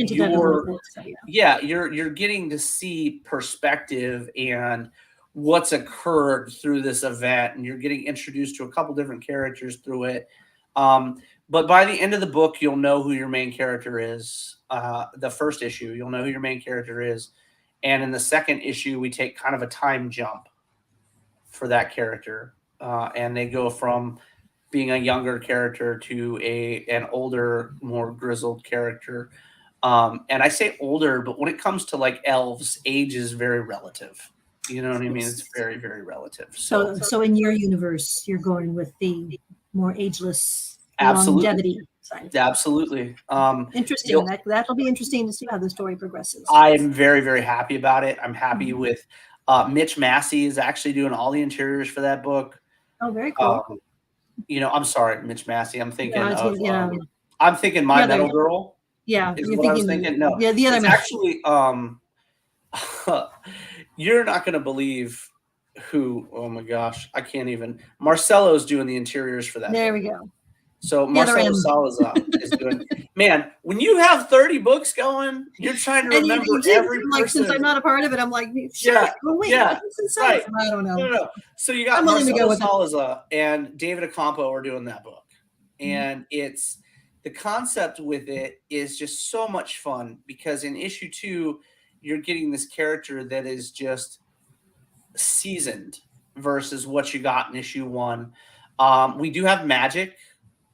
getting to see perspective and what's occurred through this event, and you're getting introduced to a couple different characters through it. But by the end of the book, you'll know who your main character is. The first issue, you'll know who your main character is. And in the second issue, we take kind of a time jump for that character. And they go from being a younger character to an older, more grizzled character. And I say older, but when it comes to like elves, age is very relative. You know what I mean? It's very, very relative. So in your universe, you're going with the more ageless longevity side. Absolutely. Interesting. That'll be interesting to see how the story progresses. I'm very, very happy about it. I'm happy with Mitch Massey is actually doing all the interiors for that book. Oh, very cool. I'm sorry, Mitch Massey. I'm thinking I'm thinking My Metal Girl. Yeah. Is what I was thinking. No. Yeah, the other it's actually you're not gonna believe who, oh my gosh, I can't even. Marcelo's doing the interiors for that. There we go. So Marcelo Salazar is doing. Man, when you have 30 books going, you're trying to remember every person. Like, since I'm not a part of it, I'm like, right. I don't know. No. So you got Marcelo Salazar and David Ocampo are doing that book. And it's the concept with it is just so much fun because in issue 2, you're getting this character that is just seasoned versus what you got in issue 1. We do have magic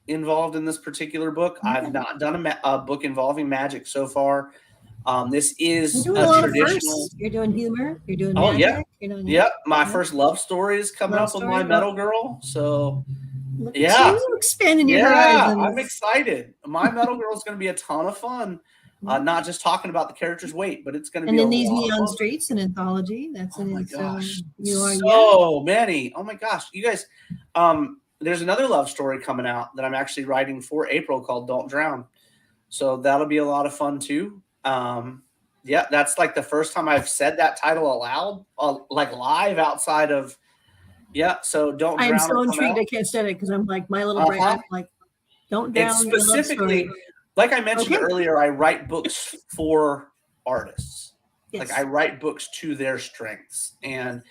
involved in this particular book. I've not done a book involving magic so far. This is a traditional. You're doing humor. You're doing magic. My first love story is coming up with My Metal Girl. So look at you expanding your horizons. I'm excited. My Metal Girl is going to be a ton of fun. Not just talking about the character's weight, but it's going to be. And then these Neon Streets, an anthology. That's oh my gosh, many. Oh my gosh, you guys. There's another love story coming out that I'm actually writing for April called Don't Drown. So that'll be a lot of fun too. That's like the first time I've said that title aloud, like live outside of. So Don't Drown. I'm so intrigued I can't say it because I'm like my little brain. I'm like, Don't Drown. It's specifically, like I mentioned earlier, I write books for artists. Yes. Like I write books to their strengths. And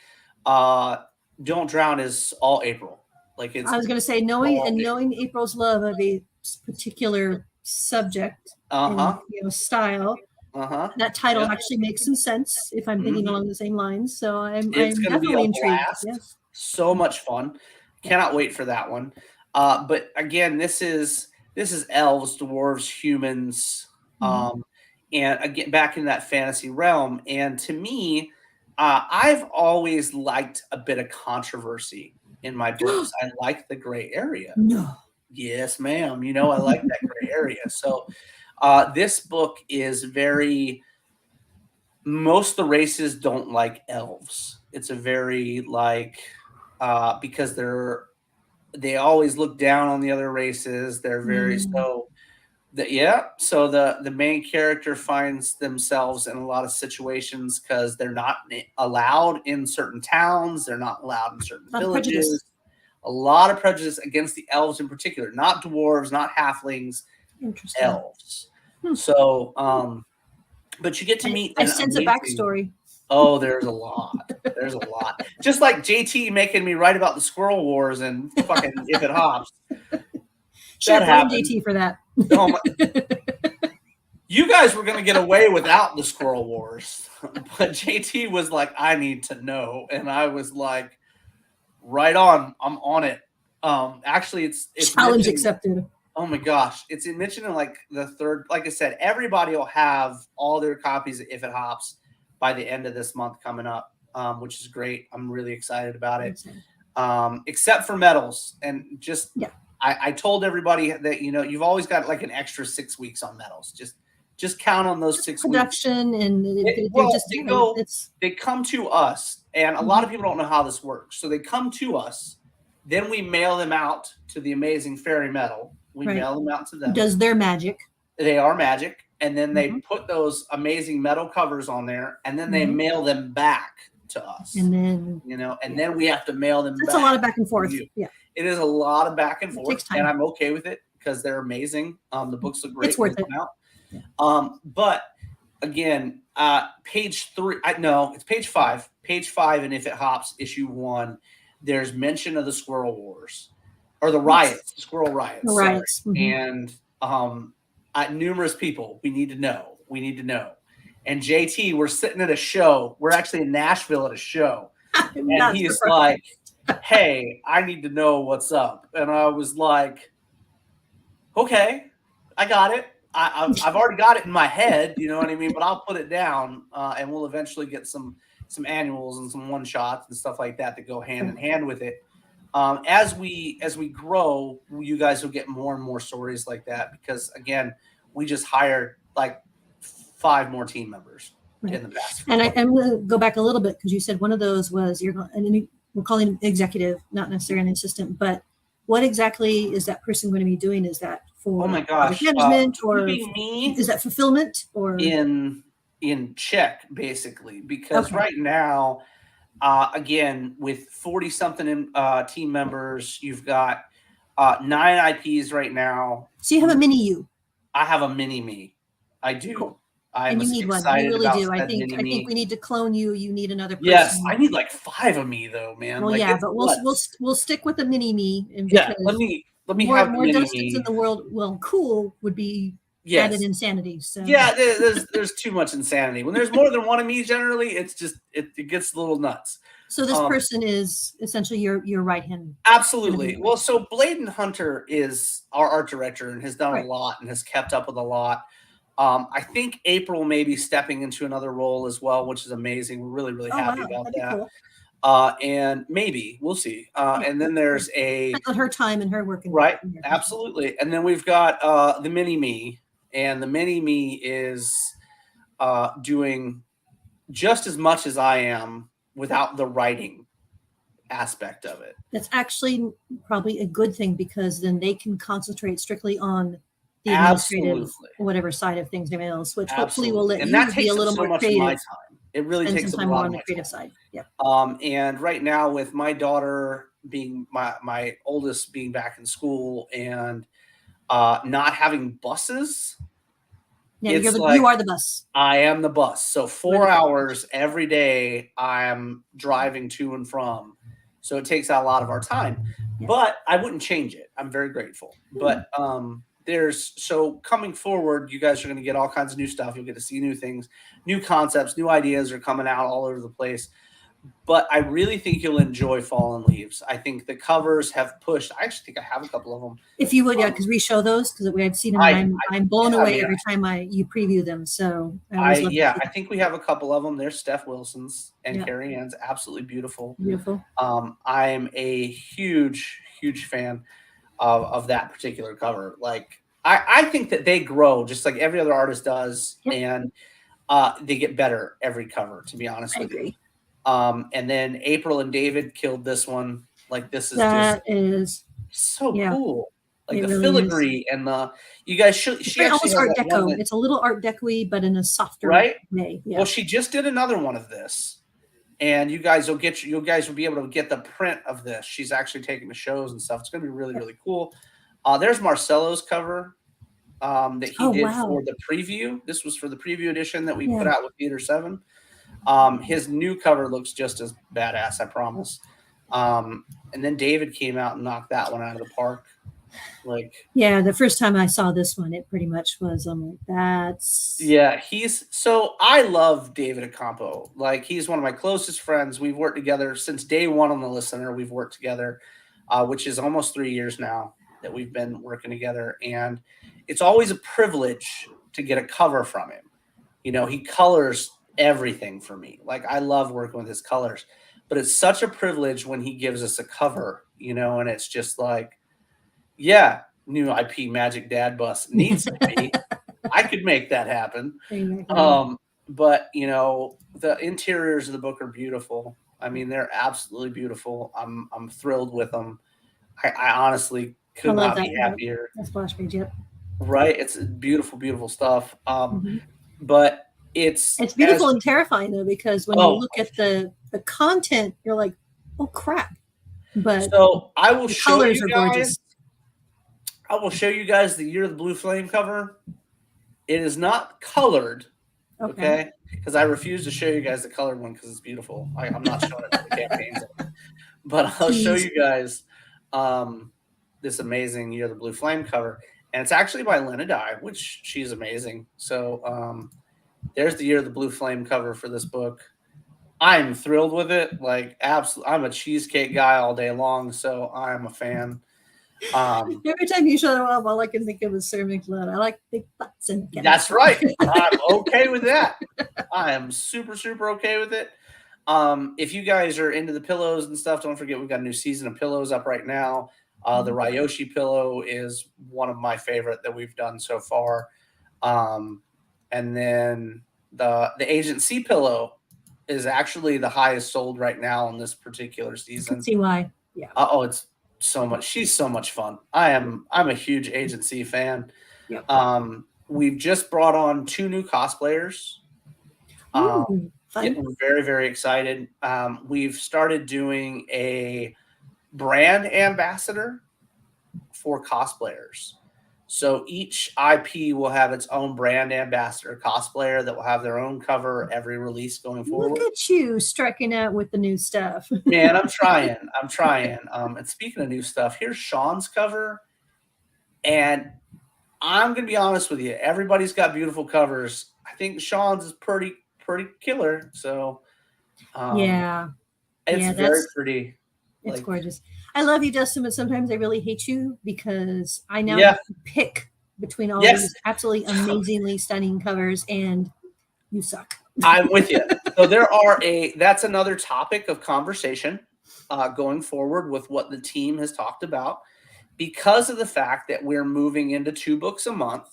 Don't Drown is all April. Like I was going to say, knowing April's love of a particular subject, and, style. That title actually makes some sense if I'm thinking along the same lines. So I'm definitely intrigued. Yes. So much fun! Cannot wait for that one. But again, this is elves, dwarves, humans, and again back in that fantasy realm. And to me, I've always liked a bit of controversy in my books. I like the gray area. No. Yes, ma'am. You know, I like that gray area. So this book is very, most of the races don't like elves. It's a very like, because they always look down on the other races. They're very, Mm, so yeah, so the main character finds themselves in a lot of situations because they're not allowed in certain towns, they're not allowed in certain a lot of prejudice. villages. A lot of prejudice against the elves in particular, not dwarves, not halflings, Interesting. elves. Hmm. So, but you get to meet I an sense a amazing. backstory. Oh, there's a lot. There's a lot. Just like JT making me write about the Squirrel Wars and fucking If It Hops. Sure, That blame happened. JT for that. Oh my, you guys were going to get away without the Squirrel Wars. But JT was like, I need to know. And I was like, right on. I'm on it. Actually, it's Challenge mentioned. accepted. Oh my gosh. It's mentioned in like the third, like I said, everybody will have all their copies of If It Hops by the end of this month coming up, which is great. I'm really excited about it. Except for medals. And just, Yeah. I told everybody that, you know, you've always got like an extra 6 weeks on medals. Just count on those 6 weeks. Production and Well, just, they come to us, and a lot of people don't know how this works. So they come to us, then we mail them out to the Amazing Fairy Medal. We Right. mail them out to them. does their magic. They are magic, and then they put those amazing metal covers on there, and then they mail them back to us. And then, you know, and then we have to mail them that's back. a lot of back and forth. You. Yeah. It is a lot of back and It forth, takes time. and I'm okay with it because they're amazing. The books look great. It's worth it. Yeah. But again, page 3. No, it's page 5. Page 5, and If It Hops, issue 1. There's mention of the Squirrel Wars, or the riots, the Squirrel Riots. The riots. And numerous people. We need to know. We need to know. And JT, we're sitting at a show. We're actually in Nashville at a show, and he's like, hey, I need to know what's up. And I was like, okay, I got it. I've already got it in my head, you know what I mean? But I'll put it down, and we'll eventually get some annuals and some one shots and stuff like that go hand in hand with it. As we grow, you guys will get more and more stories like that because again, we just hired like 5 more team members in the past. And I'm going to go back a little bit because you said one of those was we're calling him executive, not necessarily an assistant, but what exactly is that person going to be doing? Is that for management or me? Is that fulfillment or in check basically? Because right now, again, with 40 something team members, you've got 9 IPs right now. So you have a mini you. I have a mini me. I do. Cool. And you need one. You really do. I think we need to clone you. You need another person. Yes, I need like 5 of me though, man. Well, like, yeah, but we'll stick with the mini me. And yeah, let me have more Dustins in the world. Well, cool would be added insanity. So yeah, there's too much insanity. When there's more than one of me, generally, it's just it gets a little nuts. So this person is essentially your right hand. Absolutely. Well, so Bladen Hunter is our art director and has done a lot and has kept up with a lot. I think April may be stepping into another role as well, which is amazing. We're really, really happy about that. Cool. And maybe we'll see. And then there's her time and her working. Right. Absolutely. And then we've got the mini me, and the mini me is doing just as much as I am without the writing aspect of it. That's actually probably a good thing because then they can concentrate strictly on the administrative whatever side of things, everything else, which hopefully will let you be a little more creative. It really takes some time more on the creative side. Yeah. And right now with my daughter being my oldest being back in school and not having buses. Yeah, you are the bus. I am the bus. So 4 hours every day I'm driving to and from. So it takes out a lot of our time. Yeah. But I wouldn't change it. I'm very grateful. But so coming forward, you guys are going to get all kinds of new stuff. You'll get to see new things, new concepts, new ideas are coming out all over the place. But I really think you'll enjoy Fallen Leaves. I think the covers have pushed. I actually think I have a couple of them. If you would, because we show those because I've seen them. I'm blown away every time you preview them. So I think we have a couple of them. There's Steph Wilson's and Carrie Ann's, absolutely beautiful. Beautiful. I'm a huge fan. of that particular cover. Like I think that they grow just like every other artist does, Yep. and they get better every cover. To be honest I with agree. you, and then April and David killed this one. Like this is just That is so yeah, cool. Like it the really is. filigree and the you guys should. It's She very actually almost has Art that one Deco. that, It's a little Art Deco-y, but in a softer right. way. Yeah. Well, she just did another one of this, and you guys will be able to get the print of this. She's actually taking the shows and stuff. It's going to be really, really cool. There's Marcelo's cover that he Oh, did wow. for the preview. This was for the preview edition that we Yeah. put out with Theater 7. His new cover looks just as badass, I promise. And then David came out and knocked that one out of the park. Like, Yeah, the first time I saw this one, it pretty much was, I'm like, that's yeah, I love David Acampo. Like, he's one of my closest friends. We've worked together since day one on The Listener. We've worked together, which is almost 3 years now that we've been working together. And it's always a privilege to get a cover from him. You know, he colors everything for me. Like, I love working with his colors, but it's such a privilege when he gives us a cover, you know, and it's just like, yeah, new IP Magic Dad Bus needs to be. I could make that happen. But you know, the interiors of the book are beautiful. I mean, they're absolutely beautiful. I'm thrilled with them. I honestly could not be happier. That's splash page, yep. Right? It's beautiful, beautiful stuff. But it's beautiful and terrifying though, because when you look at the content, you're like, oh crap. But so I will show colors you are guys. gorgeous. I will show you guys the Year of the Blue Flame cover. It is not colored, okay? Because I refuse to show you guys the colored one because it's beautiful. I'm not showing it to the campaigns. But I'll show you guys this amazing Year of the Blue Flame cover. And it's actually by Lena Dye, which she's amazing. So there's the Year of the Blue Flame cover for this book. I'm thrilled with it. Like, absolutely. I'm a cheesecake guy all day long, so I'm a fan. Every time you show up, all I can think of is Sarah McLeod. I like big butts and that's right. I'm okay with that. I am super, super okay with it. If you guys are into the pillows and stuff, don't forget we've got a new season of pillows up right now. The Ryoshi pillow is one of my favorite that we've done so far. And then the Agent C pillow is actually the highest sold right now in this particular season. I can see why. Yeah. It's so much. She's so much fun. I'm a huge Agent C fan. Yep. We've just brought on 2 new cosplayers. Fun. We're very, very excited. We've started doing a brand ambassador for cosplayers. So each IP will have its own brand ambassador cosplayer that will have their own cover every release going forward. Look at you striking out with the new stuff. Man, I'm trying. And speaking of new stuff, here's Sean's cover. And I'm going to be honest with you. Everybody's got beautiful covers. I think Sean's is pretty killer. So it's very pretty. It's gorgeous. I love you, Justin, but sometimes I really hate you because I now Yeah. have to pick between all these absolutely amazingly stunning covers, and you suck. I'm with you. So that's another topic of conversation going forward with what the team has talked about. Because of the fact that we're moving into 2 books a month,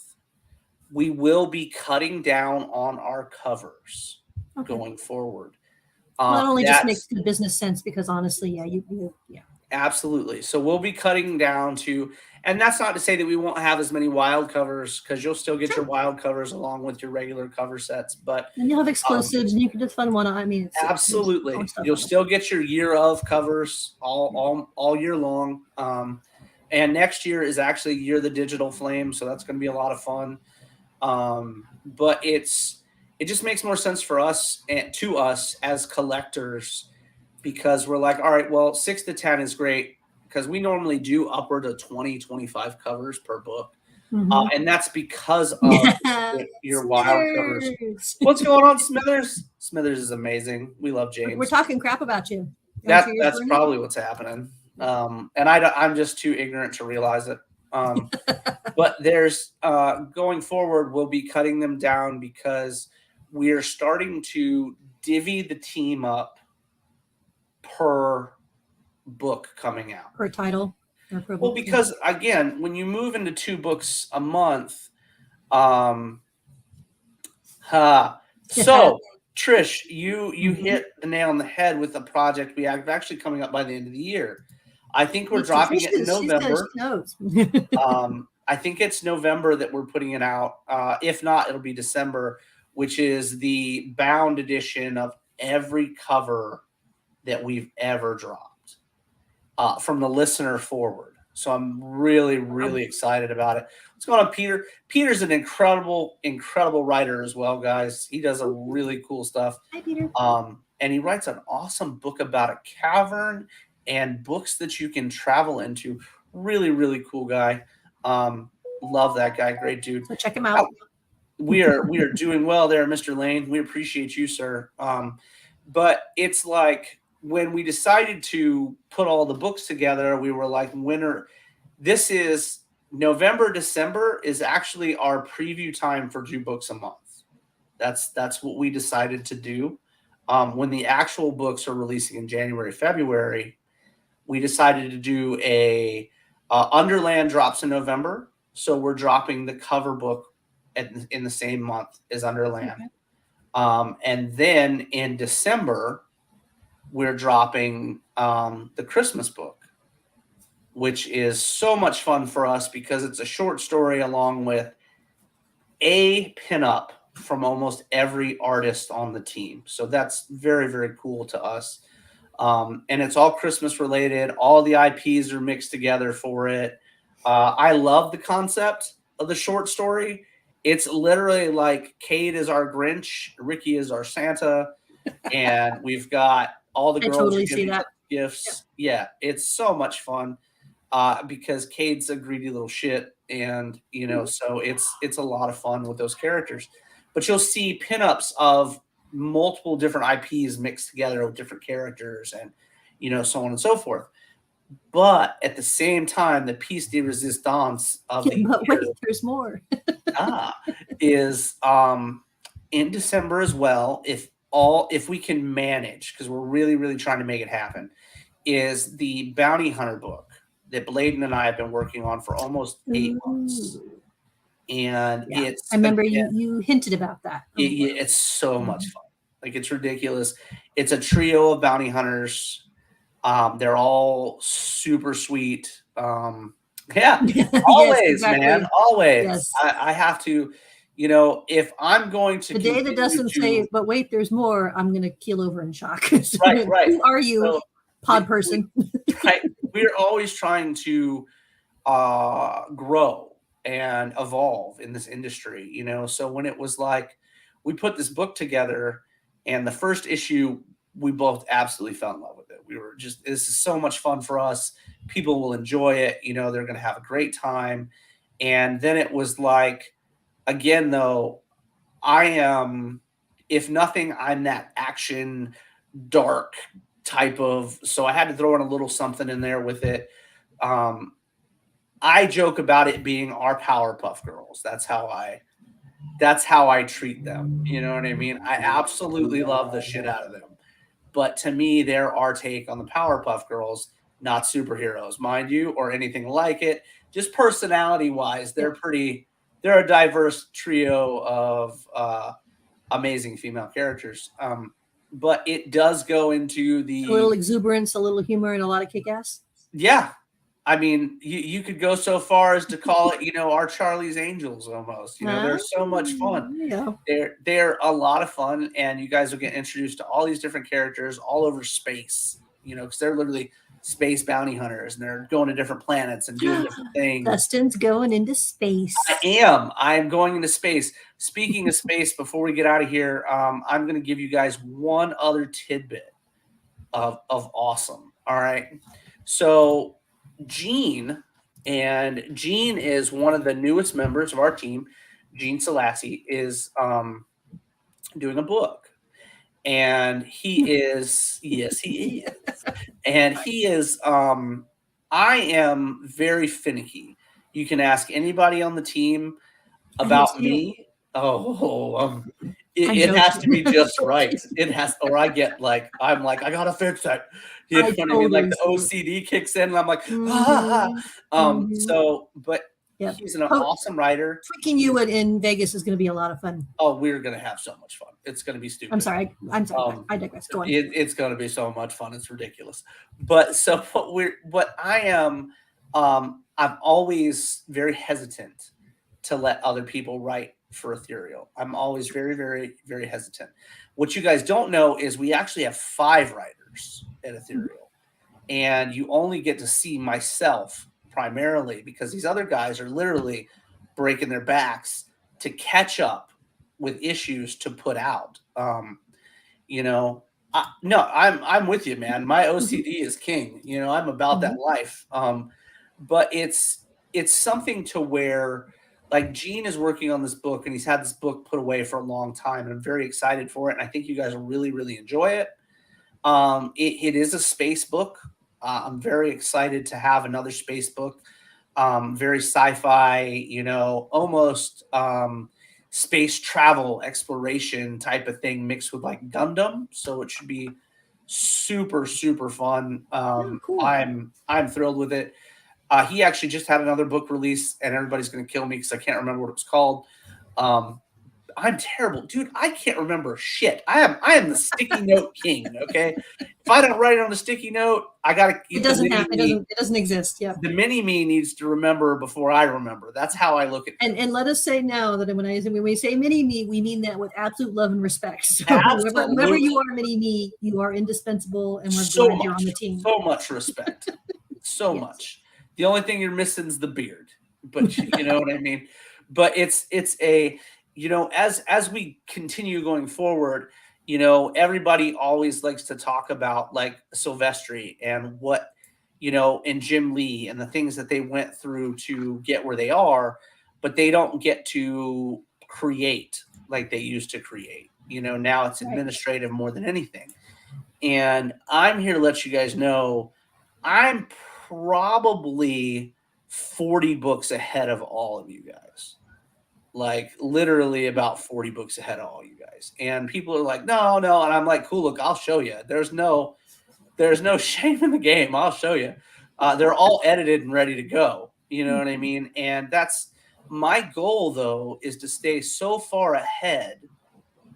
we will be cutting down on our covers going forward. Not only just makes good business sense, because honestly, yeah. Absolutely. So we'll be cutting down to, and that's not to say that we won't have as many wild covers, because you'll still get your wild covers along with your regular cover sets. But and you'll have exclusives, and you can just fun one. I mean, absolutely, you'll still get your year of covers all year long. And next year is actually Year of the Digital Flame, so that's going to be a lot of fun. But it just makes more sense for us and to us as collectors, because we're like, all right, well, 6 to 10 is great, because we normally do upward of 20, 25 covers per book. And that's because of your wild covers. What's going on, Smithers? Smithers is amazing. We love James. We're talking crap about you. That's probably what's happening. And I'm just too ignorant to realize it. But there's going forward, we'll be cutting them down because we're starting to divvy the team up per book coming out. Per title. Or per Well, book, yeah. because again, when you move into 2 books a month, so Trish, you Mhm. hit the nail on the head with a project we have actually coming up by the end of the year. I think we're Me too. dropping it in She's good. November. She knows. I think it's November that we're putting it out. If not, it'll be December, which is the bound edition of every cover that we've ever dropped from the listener forward. So I'm really, really excited about it. What's going on, Peter? Peter's an incredible, incredible writer as well, guys. He does a really cool stuff. Hi, Peter. And he writes an awesome book about a cavern and books that you can travel into. Really, really cool guy. Love that guy. Great dude. So check him out. We are doing well there, Mr. Lane. We appreciate you, sir. But it's like when we decided to put all the books together, we were like, this is November, December is actually our preview time for 2 books a month. That's what we decided to do. When the actual books are releasing in January, February, we decided to do a Underland drops in November. So we're dropping the cover book in the same month as Underland. Okay. And then in December, we're dropping the Christmas book, which is so much fun for us because it's a short story along with a pinup from almost every artist on the team. So that's very, very cool to us. And it's all Christmas related. All the IPs are mixed together for it. I love the concept of the short story. It's literally like Cade is our Grinch, Ricky is our Santa, and we've got all the girls totally see that. gifts. Yeah, it's so much fun because Cade's a greedy little shit, and so it's a lot of fun with those characters. But you'll see pinups of multiple different IPs mixed together with different characters, and so on and so forth. But at the same time, the piece de resistance of the but wait, there's more. is in December as well. If we can manage, because we're really, really trying to make it happen, is the Bounty Hunter book that Bladen and I have been working on for almost 8 months. And I remember you hinted about that. It's so much fun. Like, it's ridiculous. It's a trio of bounty hunters. They're all super sweet. Always, yes, exactly. man, always. Yes. I have to, if I'm going to the day that doesn't say, but wait, there's more, I'm going to keel over in shock. Right. Who are you, pod person? We're always trying to grow and evolve in this industry, So when it was like we put this book together, and the first issue, we both absolutely fell in love with it. We were just, this is so much fun for us. People will enjoy it. They're going to have a great time. And then it was like, again, though, I am, if nothing, I'm that action, dark type of, so I had to throw in a little something in there with it. I joke about it being our Powerpuff Girls. That's how I treat them. You know what I mean? I absolutely love the shit out of them. But to me, they're our take on the Powerpuff Girls, not superheroes, mind you, or anything like it. Just personality-wise, they're a diverse trio of amazing female characters. But it does go into a little exuberance, a little humor, and a lot of kick-ass. Yeah. I mean, you could go so far as to call it, our Charlie's Angels almost. They're so much fun. Yeah. They're a lot of fun, and you guys will get introduced to all these different characters all over space, because they're literally space bounty hunters, and they're going to different planets and doing different things. Dustin's going into space. I'm going into space. Speaking of space, before we get out of here, I'm going to give you guys one other tidbit of awesome. All right. So Gene is one of the newest members of our team. Gene Selassie is doing a book, and he is and he is I am very finicky. You can ask anybody on the team about me. it has to be just right. It has, or I get like, I'm like, I gotta fix it. You know what I mean? Like the OCD kicks in, and I'm like, So, but yeah, he's an awesome writer. Tweaking you in Vegas is going to be a lot of fun. Oh, we're gonna have so much fun. It's gonna be stupid. I'm sorry. I digress. Go on. It's gonna be so much fun. It's ridiculous. But so what I am, I'm always very hesitant to let other people write for Ethereal. I'm always very, very, very hesitant. What you guys don't know is we actually have 5 writers at Ethereal, and you only get to see myself primarily because these other guys are literally breaking their backs to catch up with issues to put out. You know, I'm with you, man. My OCD is king. You know, I'm about that life. But it's something to where, like, Gene is working on this book, and he's had this book put away for a long time, and I'm very excited for it. And I think you guys will really, really enjoy it. It is a space book. I'm very excited to have another space book. Very sci-fi, you know, almost space travel exploration type of thing mixed with like Gundam. So it should be super, super fun. Cool. I'm thrilled with it. He actually just had another book release, and everybody's going to kill me because I can't remember what it was called. I'm terrible, dude. I can't remember shit. I am the sticky note king. Okay, if I don't write it on a sticky note, I gotta. It doesn't happen. It doesn't exist. Yeah. The mini me needs to remember before I remember. That's how I look at it. And let us say now that when we say mini me, we mean that with absolute love and respect. So whoever you are, mini me, you are indispensable, and we're glad you're on the team. So much respect. So much. The only thing you're missing is the beard, but you know what I mean. But it's a. You know, as we continue going forward, you know, everybody always likes to talk about like Silvestri and what, you know, and Jim Lee and the things that they went through to get where they are, but they don't get to create like they used to create. You know, now it's administrative more than anything. And I'm here to let you guys know I'm probably 40 books ahead of all of you guys. Like literally about 40 books ahead of all you guys. And people are like, no. And I'm like, cool, look, I'll show you. There's no shame in the game. I'll show you. They're all edited and ready to go. You know what I mean? And that's my goal, though, is to stay so far ahead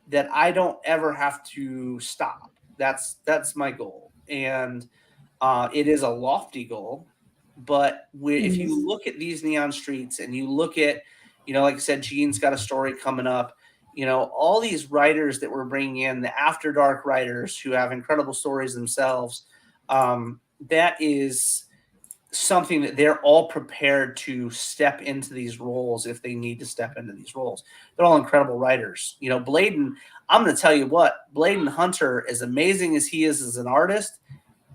that I don't ever have to stop. That's my goal. And it is a lofty goal. But if you look at these Neon Streets and you look at, you know, like I said, Gene's got a story coming up. You know, all these writers that we're bringing in, the After Dark writers who have incredible stories themselves, that is something that they're all prepared to step into these roles if they need to step into these roles. They're all incredible writers. You know, Bladen, I'm going to tell you what, Bladen Hunter, as amazing as he is as an artist,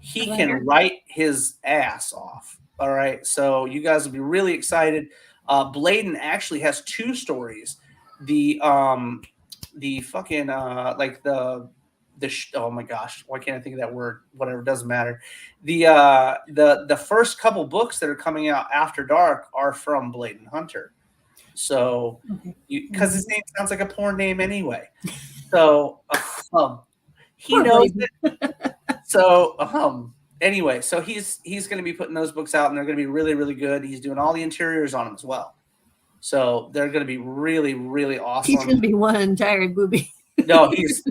he can write his ass off. All right. So you guys will be really excited. Bladen actually has 2 stories. The fucking like the oh my gosh, why can't I think of that word? Whatever, doesn't matter. The first couple books that are coming out after dark are from Bladen Hunter. So because his name sounds like a porn name anyway. So he knows it. So anyway, so he's going to be putting those books out, and they're going to be really, really good. He's doing all the interiors on them as well. So they're going to be really, really awesome. He's going to be one entire booby. No, he's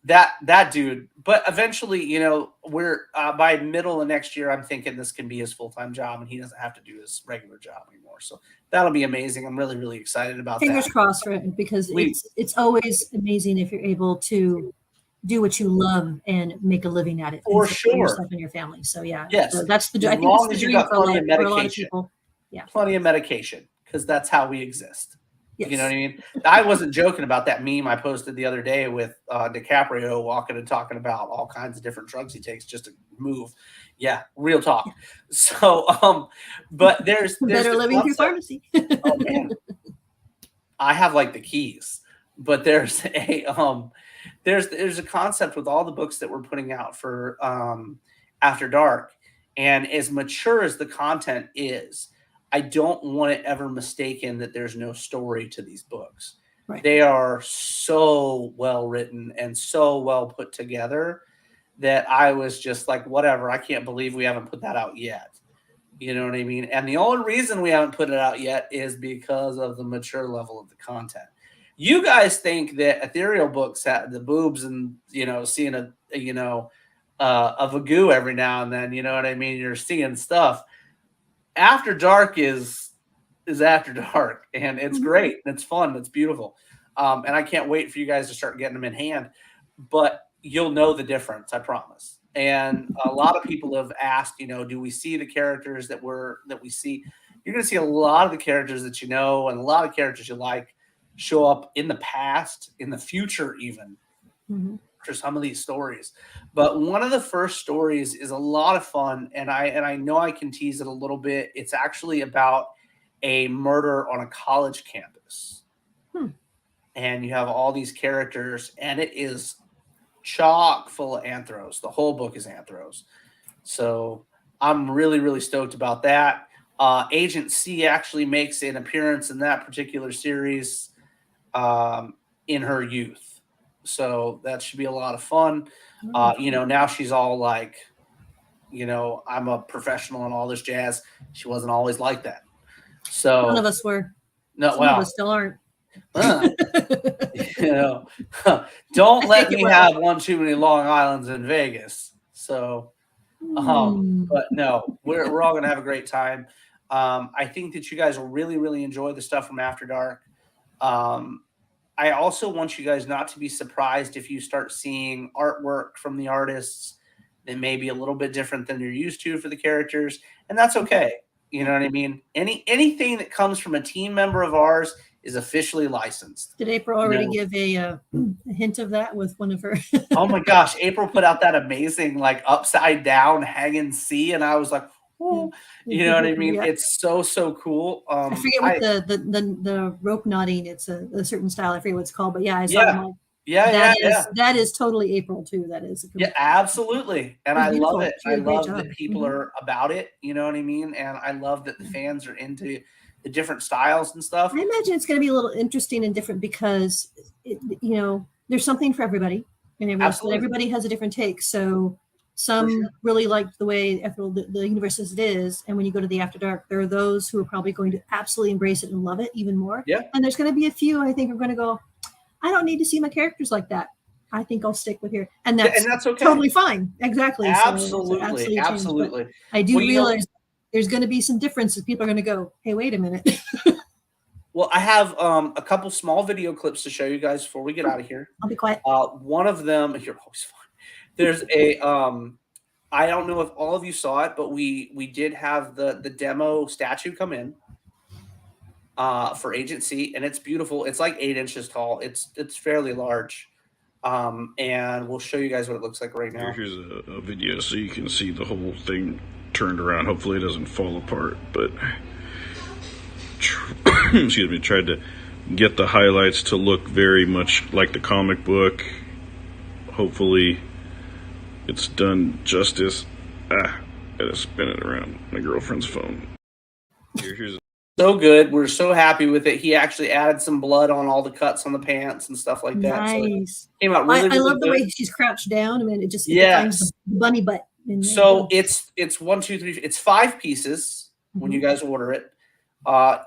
that dude. But eventually, you know, we're by middle of next year, I'm thinking this can be his full-time job, and he doesn't have to do his regular job anymore. So that'll be amazing. I'm really, really excited about that. Fingers crossed for it, because it's always amazing if you're able to do what you love and make a living at it for sure, yourself and your family. So yes, so that's the. As long as you got plenty of medication, yeah, plenty of medication, because that's how we exist. Yes. You know what I mean? I wasn't joking about that meme I posted the other day with DiCaprio walking and talking about all kinds of different drugs he takes just to move. Yeah, real talk. So, but there's better living through pharmacy. Oh man, I have like the keys, but there's a concept with all the books that we're putting out for After Dark, and as mature as the content is, I don't want it ever mistaken that there's no story to these books. Right. They are so well written and so well put together that I was just like, whatever. I can't believe we haven't put that out yet. You know what I mean? And the only reason we haven't put it out yet is because of the mature level of the content. You guys think that ethereal books have the boobs and, you know, seeing a Vagoo every now and then, you know what I mean? You're seeing stuff. After Dark is After Dark, and it's great, and it's fun, it's beautiful, and I can't wait for you guys to start getting them in hand. But you'll know the difference, I promise. And a lot of people have asked, you know, do we see the characters that we see? You're going to see a lot of the characters that you know, and a lot of characters you like show up in the past, in the future, even for some of these stories. But one of the first stories is a lot of fun, and I know I can tease it a little bit. It's actually about a murder on a college campus. And you have all these characters, and it is chock full of anthros. The whole book is anthros. So I'm really, really stoked about that. Agent C actually makes an appearance in that particular series in her youth. So that should be a lot of fun. You know, now she's all like, you know, I'm a professional and all this jazz. She wasn't always like that. So none of us were. No, Some well, of us still aren't. You know, don't let me have one too many Long Islands in Vegas. So, but no, we're all gonna have a great time. I think that you guys will really, really enjoy the stuff from After Dark. I also want you guys not to be surprised if you start seeing artwork from the artists that may be a little bit different than you're used to for the characters, and that's okay. You know what I mean? Anything that comes from a team member of ours is officially licensed. Did April already give a hint of that with one of her? Oh my gosh, April put out that amazing like upside down hanging C, and I was like, oh, you know what I mean? Yeah. It's so cool. I forget what the rope knotting. It's a certain style. I forget what it's called, but yeah, I saw them. That is totally April too. That is. Absolutely. And I love it. I love that people are about it. You know what I mean? And I love that the fans are into the different styles and stuff. I imagine it's going to be a little interesting and different because, you know, there's something for everybody. And everybody has a different take. So some really like the way the universe as it is. And when you go to the After Dark, there are those who are probably going to absolutely embrace it and love it even more. Yeah. And there's going to be a few, I think, are going to go, I don't need to see my characters like that. I think I'll stick with here. And that's okay. Totally fine. Exactly. Absolutely. Absolutely. I do realize there's going to be some differences. People are going to go, hey, wait a minute. Well, I have a couple small video clips to show you guys before we get out of here. I'll be quiet. One of them, you're always fine. There's a, I don't know if all of you saw it, but we did have the demo statue come in for Agent C, and it's beautiful. It's like 8 inches tall. It's fairly large. And we'll show you guys what it looks like right now. Here's a video so you can see the whole thing turned around. Hopefully it doesn't fall apart, but excuse me, tried to get the highlights to look very much like the comic book. Hopefully it's done justice. I gotta spin it around my girlfriend's phone. Here's so good. We're so happy with it. He actually added some blood on all the cuts on the pants and stuff like that. Nice. So came out really, I love the way she's crouched down. I mean, it just finds the bunny butt. So it's 1, 2, 3. It's 5 pieces when you guys order it.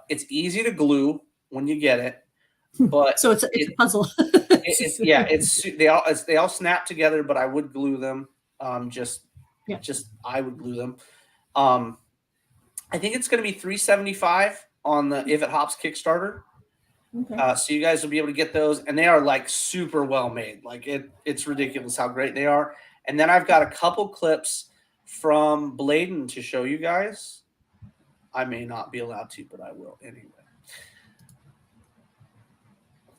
It's easy to glue when you get it, but so it's a puzzle. They all snap together, but I would glue them. I would glue them. I think it's going to be $375 on the If It Hops Kickstarter. Okay. So you guys will be able to get those, and they are like super well made. Like it's ridiculous how great they are. And then I've got a couple clips from Bladen to show you guys. I may not be allowed to, but I will anyway.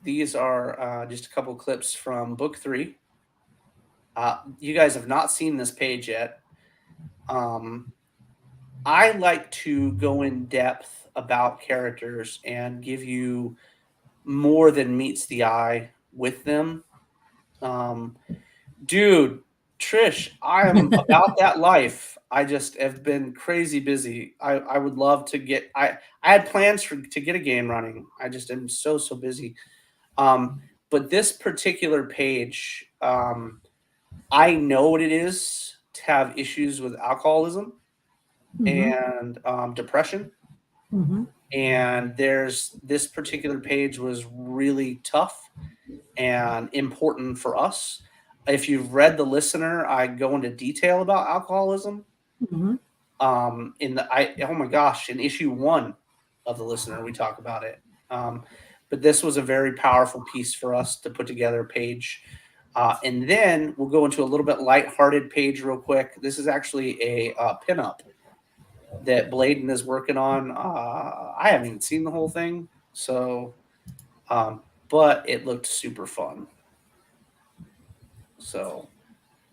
These are just a couple clips from book 3. You guys have not seen this page yet. I like to go in depth about characters and give you more than meets the eye with them. Dude, Trish, I am about that life. I just have been crazy busy. I would love to get. I had plans to get a game running. I just am so busy. But this particular page, I know what it is to have issues with alcoholism and depression. And this particular page was really tough and important for us. If you've read The Listener, I go into detail about alcoholism. Oh my gosh, in issue 1 of The Listener, we talk about it. But this was a very powerful piece for us to put together a page. And then we'll go into a little bit lighthearted page real quick. This is actually a pinup that Bladen is working on. I haven't even seen the whole thing, so but it looked super fun. So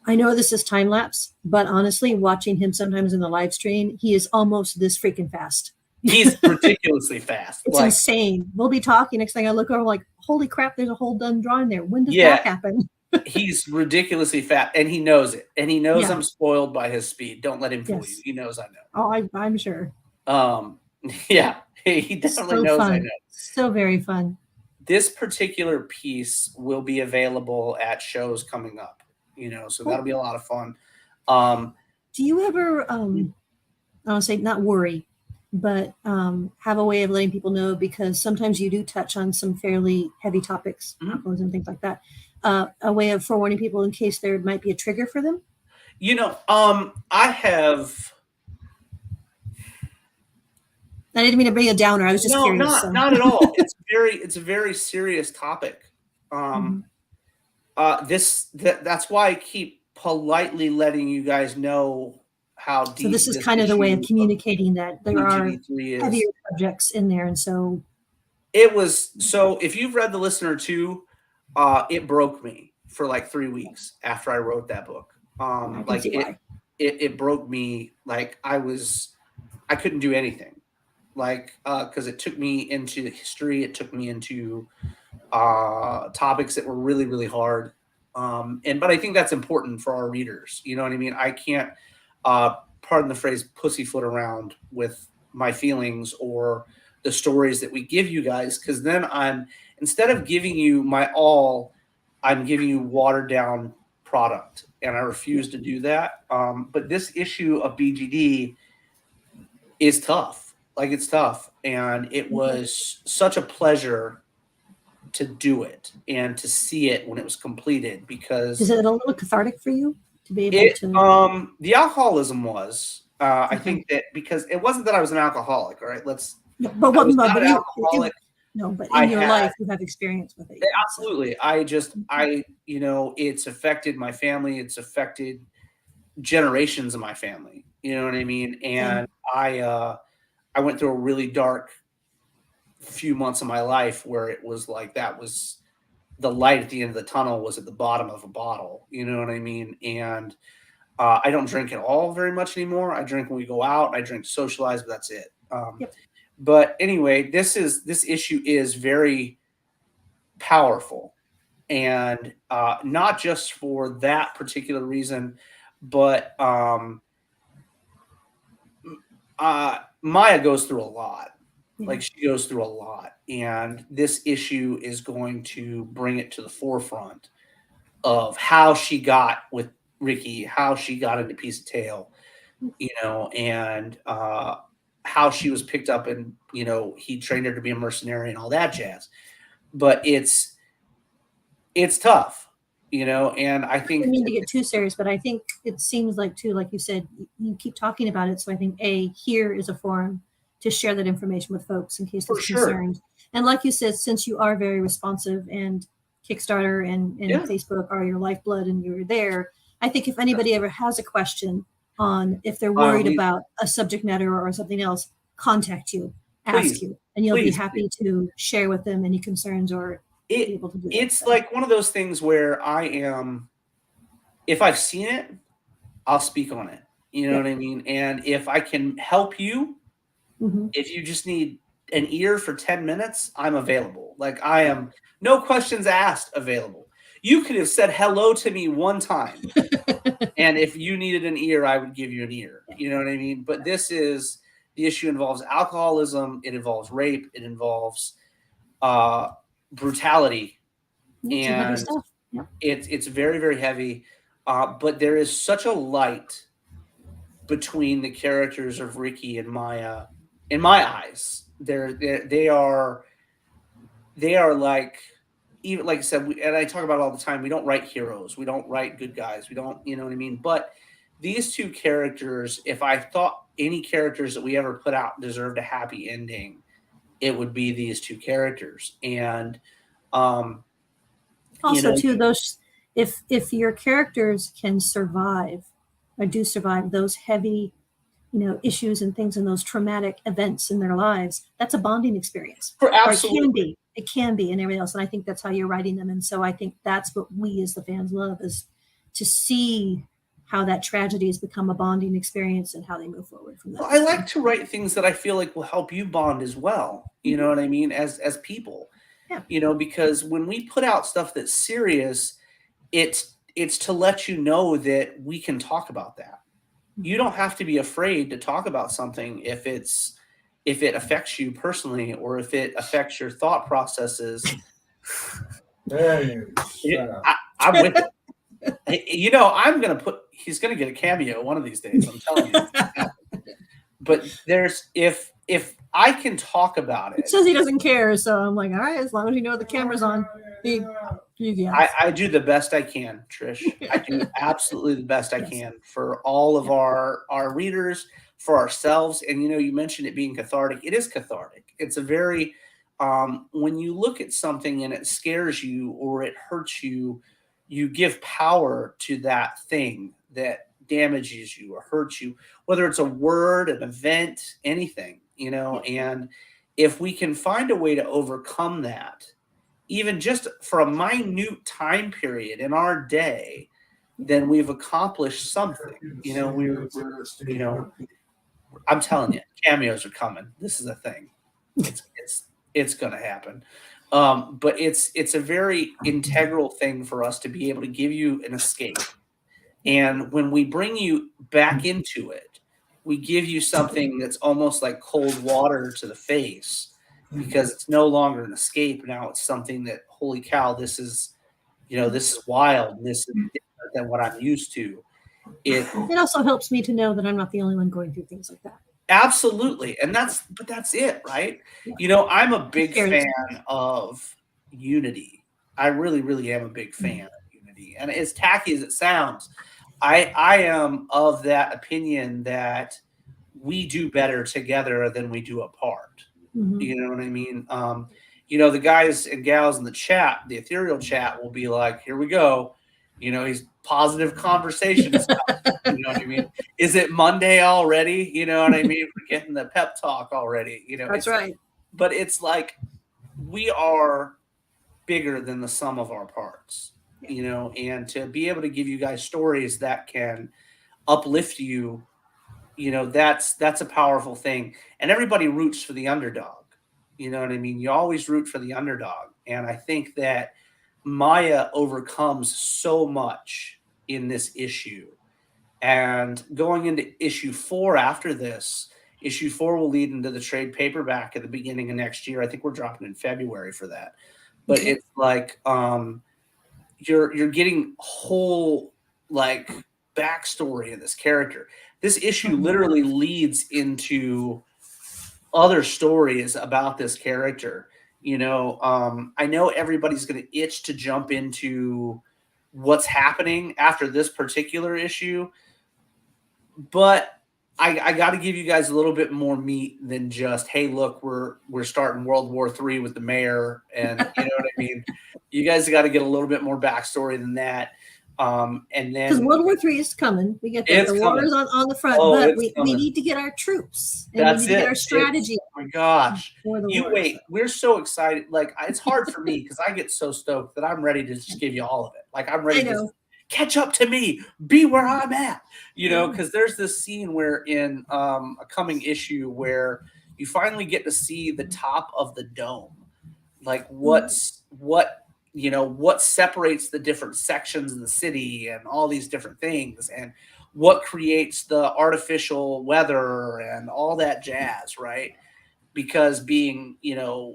I know this is time lapse, but honestly, watching him sometimes in the live stream, he is almost this freaking fast. He's ridiculously fast. It's like, insane. We'll be talking. Next thing I look over, like, holy crap, there's a whole done drawing there. When did Yeah. that happen? He's ridiculously fast, and he knows it. And he knows Yeah. I'm spoiled by his speed. Don't let him fool Yes. you. He knows I know. Oh, I'm sure. Yeah, he definitely So knows I fun. know. So very fun. This particular piece will be available at shows coming up, so that'll be a lot of fun. Do you ever, I don't say not worry, but have a way of letting people know, because sometimes you do touch on some fairly heavy topics, alcoholism, things like that. A way of forewarning people in case there might be a trigger for them? I have. I didn't mean to bring a downer. I was just curious. Not at all. It's a very serious topic. That's why I keep politely letting you guys know how deep. So this is kind of the way of communicating that there are heavier subjects in there, and so it was. So if you've read The Listener too, it broke me for like 3 weeks after I wrote that book. It broke me. Like I couldn't do anything. Because it took me into history, it took me into topics that were really, really hard. But I think that's important for our readers. You know what I mean? I can't, pardon the phrase, pussyfoot around with my feelings or the stories that we give you guys, because then instead of giving you my all, I'm giving you watered down product, and I refuse to do that. But this issue of BGD is tough. It's tough. And it was such a pleasure to do it and to see it when it was completed, because is it a little cathartic for you to be able to? The alcoholism was, I think that because it wasn't that I was an alcoholic, all right? But in your life you have experience with it. Absolutely. It's affected my family. It's affected generations of my family. You know what I mean? And I went through a really dark few months of my life where it was like that was the light at the end of the tunnel was at the bottom of a bottle. You know what I mean? And I don't drink at all very much anymore. I drink when we go out. I drink to socialize, but that's it. But anyway, this issue is very powerful, and not just for that particular reason, but Maya goes through a lot. She goes through a lot, and this issue is going to bring it to the forefront of how she got with Ricky, how she got into Piece of Tail, and how she was picked up, and he trained her to be a mercenary and all that jazz. But it's tough. And I think I didn't mean to get too serious, but I think it seems like too, like you said, you keep talking about it. So I think here is a forum to share that information with folks in case there's concerns. And like you said, since you are very responsive, and Kickstarter and Facebook are your lifeblood and you're there, I think if anybody ever has a question on if they're worried about a subject matter or something else, contact you, ask you, and you'll be happy to share with them any concerns or able to do it's like one of those things where if I've seen it, I'll speak on it. You know what I mean? And if I can help you, if you just need an ear for 10 minutes, I'm available. I am, no questions asked, available. You could have said hello to me one time, and if you needed an ear, I would give you an ear. You know what I mean? But the issue involves alcoholism. It involves rape. It involves brutality, Some heavy and stuff. Yep. it's very, very heavy. But there is such a light between the characters of Ricky and Maya, in my eyes. They are like, even like I said, and I talk about it all the time. We don't write heroes. We don't write good guys. We don't, you know what I mean? But these two characters, if I thought any characters that we ever put out deserved a happy ending, it would be these two characters. And Also, too, those if your characters can survive or do survive those heavy, issues and things and those traumatic events in their lives, that's a bonding experience. for Or absolutely, it can be and everything else. And I think that's how you're writing them. And so I think that's what we as the fans love, is to see how that tragedy has become a bonding experience and how they move forward from that. well, I like to write things that I feel like will help you bond as well. You know what I mean? As people, Yeah. because when we put out stuff that's serious, it's to let you know that we can talk about that. You don't have to be afraid to talk about something if it affects you personally, or if it affects your thought processes. Hey, shut up. I'm with it. Hey, he's gonna get a cameo one of these days, I'm telling you. But if I can talk about It it, says he doesn't care. So I'm like, all right, as long as you know the camera's on. Yeah. I do the best I can, Trish. I do absolutely the best I can for all of our readers, for ourselves. And you mentioned it being cathartic. It is cathartic. It's a very when you look at something and it scares you or it hurts you, you give power to that thing that damages you or hurts you, whether it's a word, an event, anything, and if we can find a way to overcome that, even just for a minute time period in our day, then we've accomplished something. I'm telling you, cameos are coming. This is a thing. It's going to happen. But it's a very integral thing for us to be able to give you an escape. And when we bring you back into it, we give you something that's almost like cold water to the face, because it's no longer an escape. Now it's something that, holy cow, this is wild. This is different than what I'm used to. It also helps me to know that I'm not the only one going through things like that. absolutely. And that's it, right? I'm a big fan of unity. I really, really am a big fan of unity. And as tacky as it sounds, I am of that opinion that we do better together than we do apart. Mm-hmm. You know what I mean? The guys and gals in the chat, the ethereal chat, will be like, here we go. He's positive conversations. You know what I mean? Is it Monday already? You know what I mean? We're getting the pep talk already. That's right. But it's like, we are bigger than the sum of our parts, and to be able to give you guys stories that can uplift you, that's a powerful thing. And everybody roots for the underdog. You know what I mean? You always root for the underdog. And I think that Maya overcomes so much in this issue. And going into issue 4 after this, issue 4 will lead into the trade paperback at the beginning of next year. I think we're dropping in February for that. But it's like you're getting whole like backstory of this character. This issue literally leads into other stories about this character. I know everybody's going to itch to jump into what's happening after this particular issue, but I got to give you guys a little bit more meat than just, hey, look, we're starting World War III with the mayor, and you know what I mean. You guys got to get a little bit more backstory than that. And then, because World War III is coming, we get that. The war is on the front, but we need to get our troops. And that's we need to it. get our strategy. Oh my gosh! You wait. We're so excited. Like, it's hard for me because I get so stoked that I'm ready to just give you all of it. Like, I'm ready to catch up to me, be where I'm at. Because there's this scene where in a coming issue where you finally get to see the top of the dome, like what separates the different sections of the city and all these different things, and what creates the artificial weather and all that jazz, right? because being,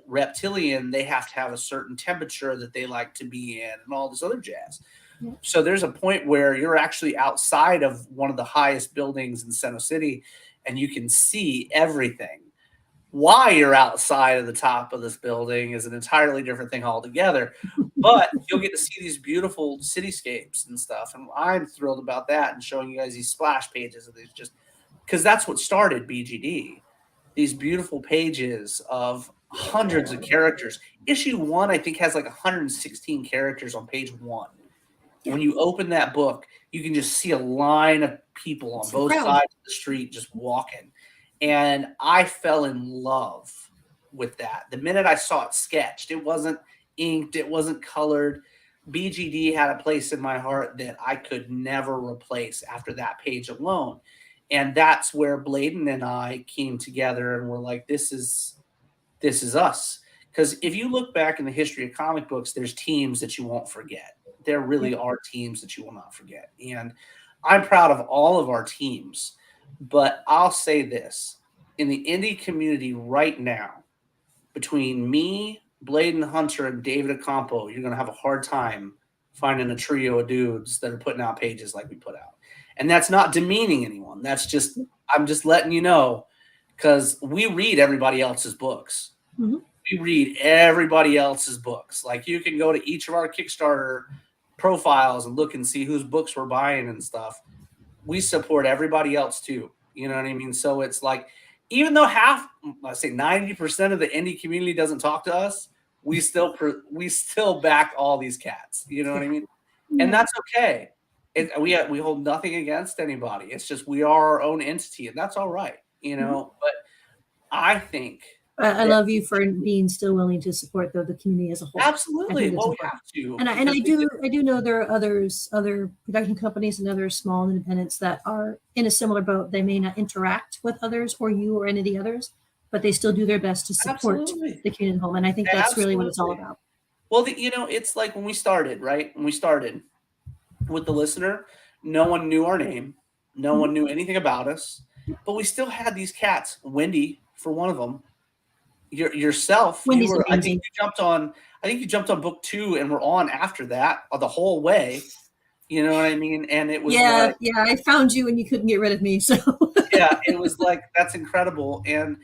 reptilian, they have to have a certain temperature that they like to be in and all this other jazz. Yeah. So there's a point where you're actually outside of one of the highest buildings in Center City and you can see everything. Why you're outside of the top of this building is an entirely different thing altogether. But you'll get to see these beautiful cityscapes and stuff. And I'm thrilled about that and showing you guys these splash pages of these, just because that's what started BGD. These beautiful pages of hundreds of characters. Issue 1, I think, has like 116 characters on page 1. Yeah. When you open that book, you can just see a line of people on both sides of the street just walking. And I fell in love with that. The minute I saw it sketched, it wasn't inked, it wasn't colored. BGD had a place in my heart that I could never replace after that page alone. And that's where Bladen and I came together and we're like, this is us. Because if you look back in the history of comic books, there's teams that you won't forget. There really are teams that you will not forget. And I'm proud of all of our teams. But I'll say this, in the indie community right now, between me, Bladen Hunter, and David Acampo, you're going to have a hard time finding a trio of dudes that are putting out pages like we put out. And that's not demeaning anyone. That's just, I'm just letting you know, because we read everybody else's books. Mm-hmm. We read everybody else's books. Like you can go to each of our Kickstarter profiles and look and see whose books we're buying and stuff. We support everybody else too. You know what I mean? So it's like, even though 90% of the indie community doesn't talk to us, we still back all these cats. You know what I mean? And that's okay. We hold nothing against anybody. It's just we are our own entity, and that's all right. But I think I love you for being still willing to support the community as a whole. Absolutely. Well, we have to. And I do know there are other production companies and other small independents that are in a similar boat. They may not interact with others or you or any of the others, but they still do their best to support the community home. And I think that's really what it's all about. Well, it's like when we started, right? When we started with the listener, no one knew our name. No one knew anything about us, but we still had these cats. Wendy, for one of them, yourself. I think you jumped on book 2 and were on after that the whole way. You know what I mean? And it was I found you and you couldn't get rid of me. So yeah, it was like, that's incredible. And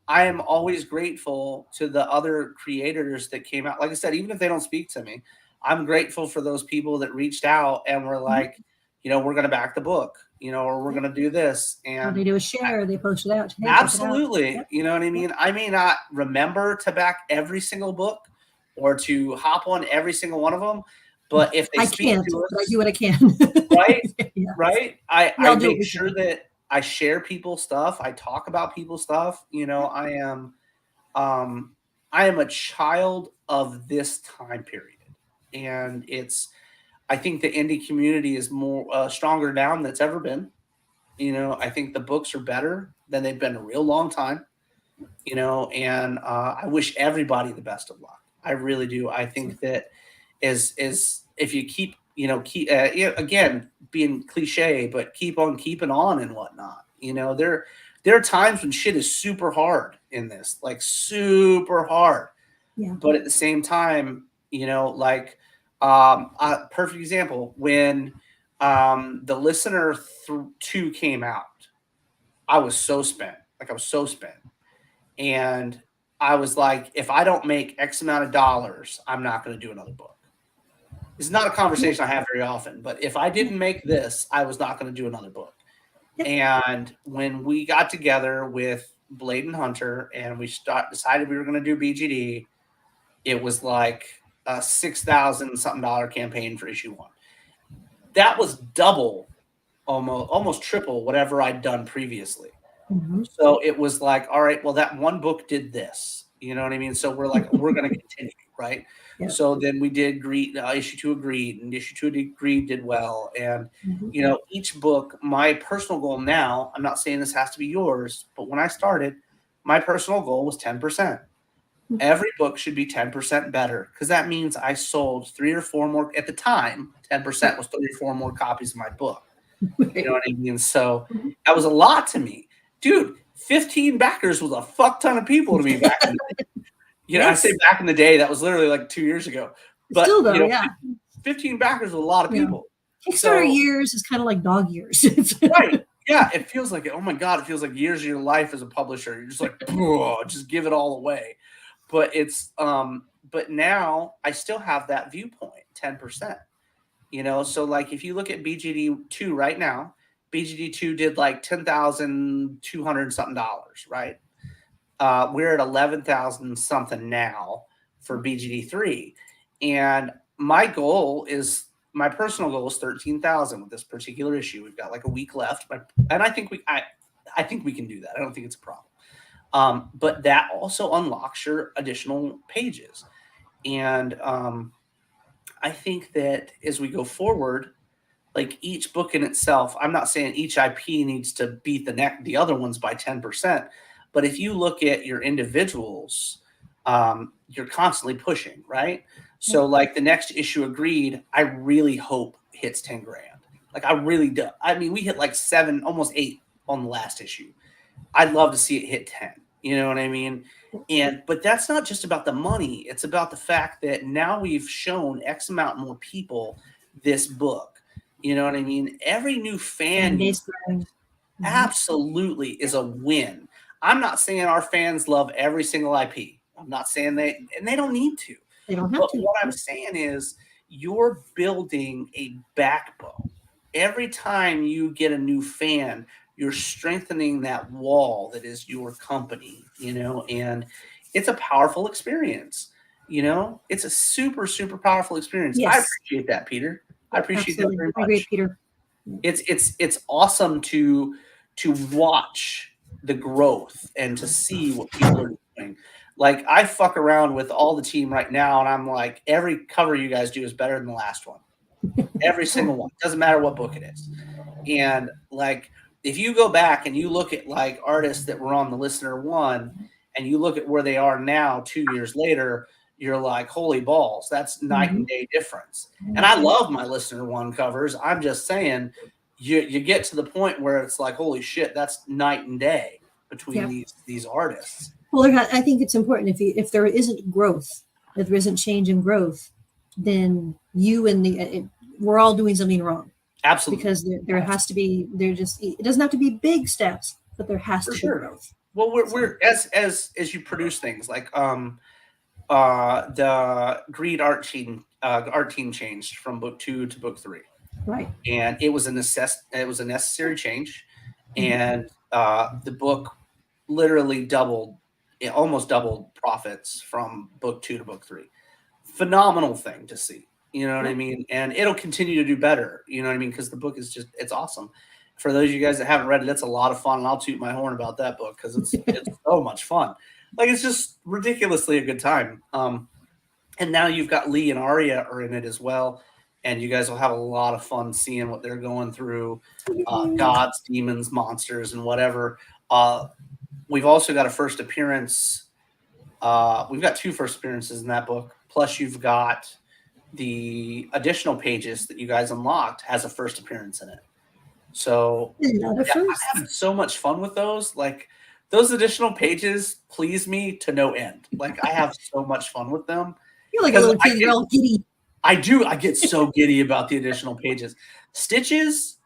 I am always grateful to the other creators that came out. Like I said, even if they don't speak to me, I'm grateful for those people that reached out and were like, we're going to back the book, or we're going to do this. And they do a share, they post it out. Hey, absolutely. Yep. You know what I mean? I may not remember to back every single book or to hop on every single one of them, but if they speak to us, I do what I can. Right? Yeah. Right? I make sure that I share people's stuff. I talk about people's stuff. I am a child of this time period. And I think the indie community is more stronger now than it's ever been. I think the books are better than they've been in a real long time. And I wish everybody the best of luck. I really do. I think that is if you keep again, being cliche, but keep on keeping on and whatnot. There are times when shit is super hard in this, like super hard. Yeah. But at the same time, a perfect example, when the Listener 2 came out, I was so spent. And I was like, if I don't make X amount of dollars, I'm not going to do another book. It's not a conversation I have very often, but if I didn't make this, I was not going to do another book. And when we got together with Bladen Hunter and we decided we were going to do BGD, it was like a $6,000 something campaign for issue 1. That was double, almost triple whatever I'd done previously. Mm-hmm. So it was like, all right, well, that one book did this. You know what I mean? So we're like, we're going to continue, right? Yeah. So then we did issue 2 Agreed, and issue 2 Agreed did well. And, each book, my personal goal now, I'm not saying this has to be yours, but when I started, my personal goal was 10%. Every book should be 10% better, because that means I sold 3 or 4 more. At the time, 10% was 3 or 4 more copies of my book. You know what I mean? So that was a lot to me. Dude, 15 backers was a fuck ton of people to me back in the day. You know, Yes. I say back in the day, that was literally like 2 years ago. But Still though, you know, yeah. 15 backers was a lot of Yeah. people. Kickstarter So- years is kind of like dog years. Right. Yeah, it feels like it. Oh my God, it feels like years of your life as a publisher. You're just like, just give it all away. But it's but now I still have that viewpoint, 10%. You know, so like if you look at BGD2 right now, BGD2 did like $10,200 something dollars, right? We're at 11,000 something now for BGD3. And my personal goal is 13,000 with this particular issue. We've got like a week left, and I think we can do that. I don't think it's a problem. But that also unlocks your additional pages. And I think that as we go forward, like each book in itself, I'm not saying each IP needs to beat the other ones by 10%, but if you look at your individuals, you're constantly pushing, right? So like the next issue of Greed, I really hope hits 10 grand. Like I really do. I mean, we hit like 7, almost 8 on the last issue. I'd love to see it hit 10. You know what I mean? But that's not just about the money. It's about the fact that now we've shown X amount more people this book. You know what I mean? Every new fan absolutely is a win. I'm not saying our fans love every single IP. I'm not saying they don't need to. They don't have But to. what I'm saying is you're building a backbone. Every time you get a new fan, you're strengthening that wall that is your company, you know, and it's a powerful experience. You know, it's a super, super powerful experience. Yes. I appreciate that, Peter. I appreciate Absolutely. that very I much. agree, Peter. It's awesome to watch the growth and to see what people are doing. Like I fuck around with all the team right now, and I'm like, every cover you guys do is better than the last one. Every single one. Doesn't matter what book it is. And like if you go back and you look at like artists that were on the Listener One and you look at where they are now 2 years later, you're like, holy balls, that's night and day difference. And I love my Listener One covers. I'm just saying you get to the point where it's like, holy shit, that's night and day between these artists. Well, I think it's important if there isn't growth, if there isn't change and growth, then you and we're all doing something wrong. Absolutely. Because there has to be, it doesn't have to be big steps, but there has to be growth. Well, we're as you produce things like the Greed art team changed from book 2 to book 3, right? And it was a necessary change, and the book literally almost doubled profits from book 2 to book 3. Phenomenal thing to see. You know what I mean? And it'll continue to do better. You know what I mean? Because the book is it's awesome. For those of you guys that haven't read it, it's a lot of fun. And I'll toot my horn about that book because it's so much fun. Like it's just ridiculously a good time. And now you've got Lee and Arya are in it as well. And you guys will have a lot of fun seeing what they're going through. Gods, demons, monsters, and whatever. We've also got a first appearance. We've got 2 first appearances in that book. Plus you've got the additional pages that you guys unlocked has a first appearance in it. So I'm having so much fun with those. Like those additional pages please me to no end. Like I have so much fun with them. You're like a little kid. You're all giddy. I do. I get so giddy about the additional pages. Stitches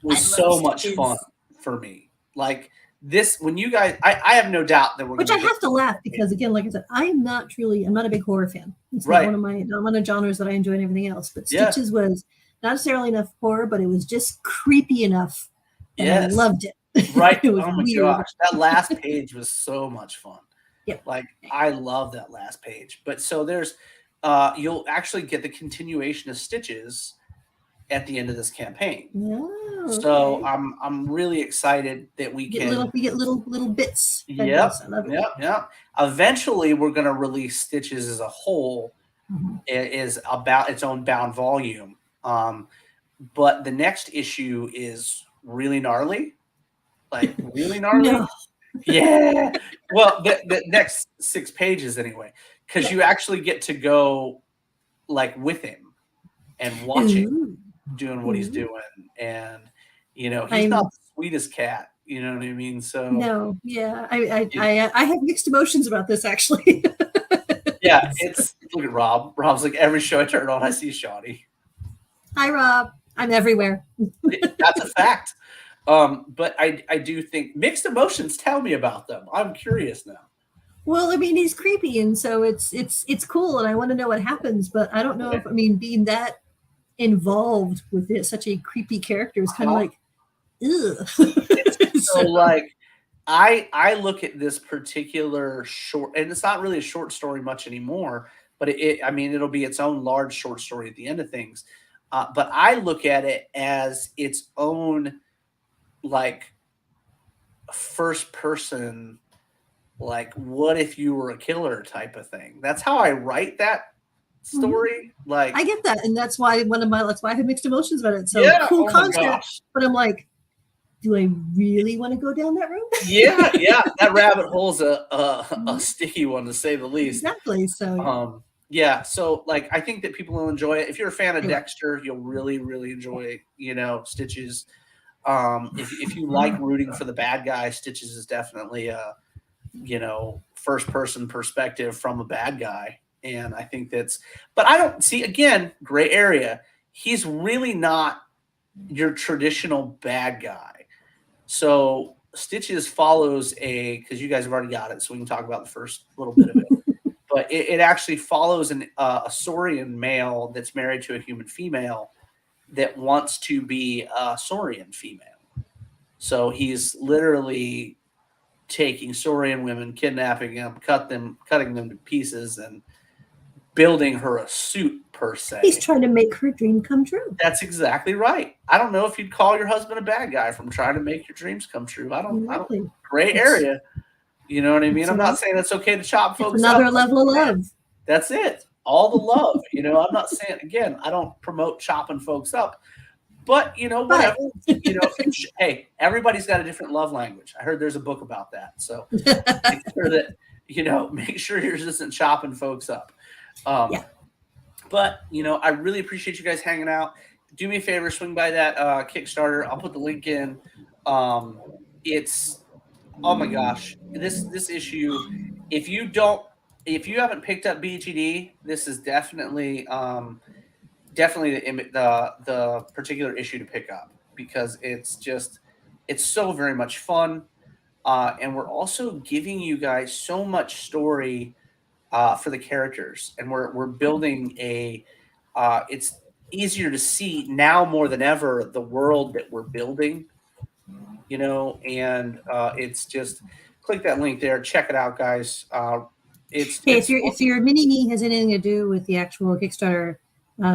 was so much fun for me. Like this, when you guys, I have no doubt that we're Which I have to laugh because again, like I said, I'm not a big horror fan. It's not one of the genres that I enjoy and everything else. But Stitches was not necessarily enough horror, but it was just creepy enough. And I loved it. Right. It was oh my weird. gosh. That last page was so much fun. Yep. Like I love that last page. But so there's you'll actually get the continuation of Stitches at the end of this campaign. Oh, so I'm really excited that we get little bits. Yep. Eventually we're gonna release Stitches as a whole. It is about its own bound volume. But the next issue is really gnarly. Like really gnarly. No. Yeah. Well, the next 6 pages anyway, because you actually get to go like with him and watch him doing what he's doing. And you know, he's not the sweetest cat. You know what I mean? So No, yeah, I have mixed emotions about this actually. yeah, it's look at Rob. Rob's like every show I turn on, I see Shawnee. Hi, Rob. I'm everywhere. That's a fact. But I do think mixed emotions. Tell me about them. I'm curious now. Well, I mean, he's creepy, and so it's cool, and I want to know what happens. But I don't know if, I mean, being that involved with it, such a creepy character is kind of like, ugh. So like, I look at this particular short, and it's not really a short story much anymore. But I mean, it'll be its own large short story at the end of things. But I look at it as its own, like, first person, like, what if you were a killer type of thing. That's how I write that story. Like, I get that, and that's why I have mixed emotions about it. So yeah, cool oh my concept, gosh. but I'm like, do I really want to go down that road? Yeah, that rabbit hole's a sticky one to say the least. Exactly. So Yeah, so like I think that people will enjoy it. If you're a fan of Yeah. Dexter, you'll really, really enjoy, Stitches. If you like rooting for the bad guy, Stitches is definitely a, first person perspective from a bad guy. And I think but I don't see, again, gray area. He's really not your traditional bad guy. So Stitches follows because you guys have already got it, so we can talk about the first little bit of it. But it actually follows a Saurian male that's married to a human female that wants to be a Saurian female. So he's literally taking Saurian women, kidnapping them, cutting them to pieces, and building her a suit per se. he's trying to make her dream come true. That's exactly right. I don't know if you'd call your husband a bad guy from trying to make your dreams come true. I don't Exactly. gray area. You know what I mean? I'm not saying it's okay to chop It's folks another up. level of love. That's it. All the love. I'm not saying, again, I don't promote chopping folks up. But, whatever. Hey, everybody's got a different love language. I heard there's a book about that. So make sure that, make sure yours isn't chopping folks up. Yeah. But, I really appreciate you guys hanging out. Do me a favor, swing by that Kickstarter. I'll put the link in. It's, oh my gosh, this issue, if you haven't picked up BGD, this is definitely the particular issue to pick up, because it's so very much fun. And we're also giving you guys so much story for the characters, and we're building it's easier to see now more than ever the world that we're building, and it's just click that link there, check it out, guys. If your mini me has anything to do with the actual Kickstarter,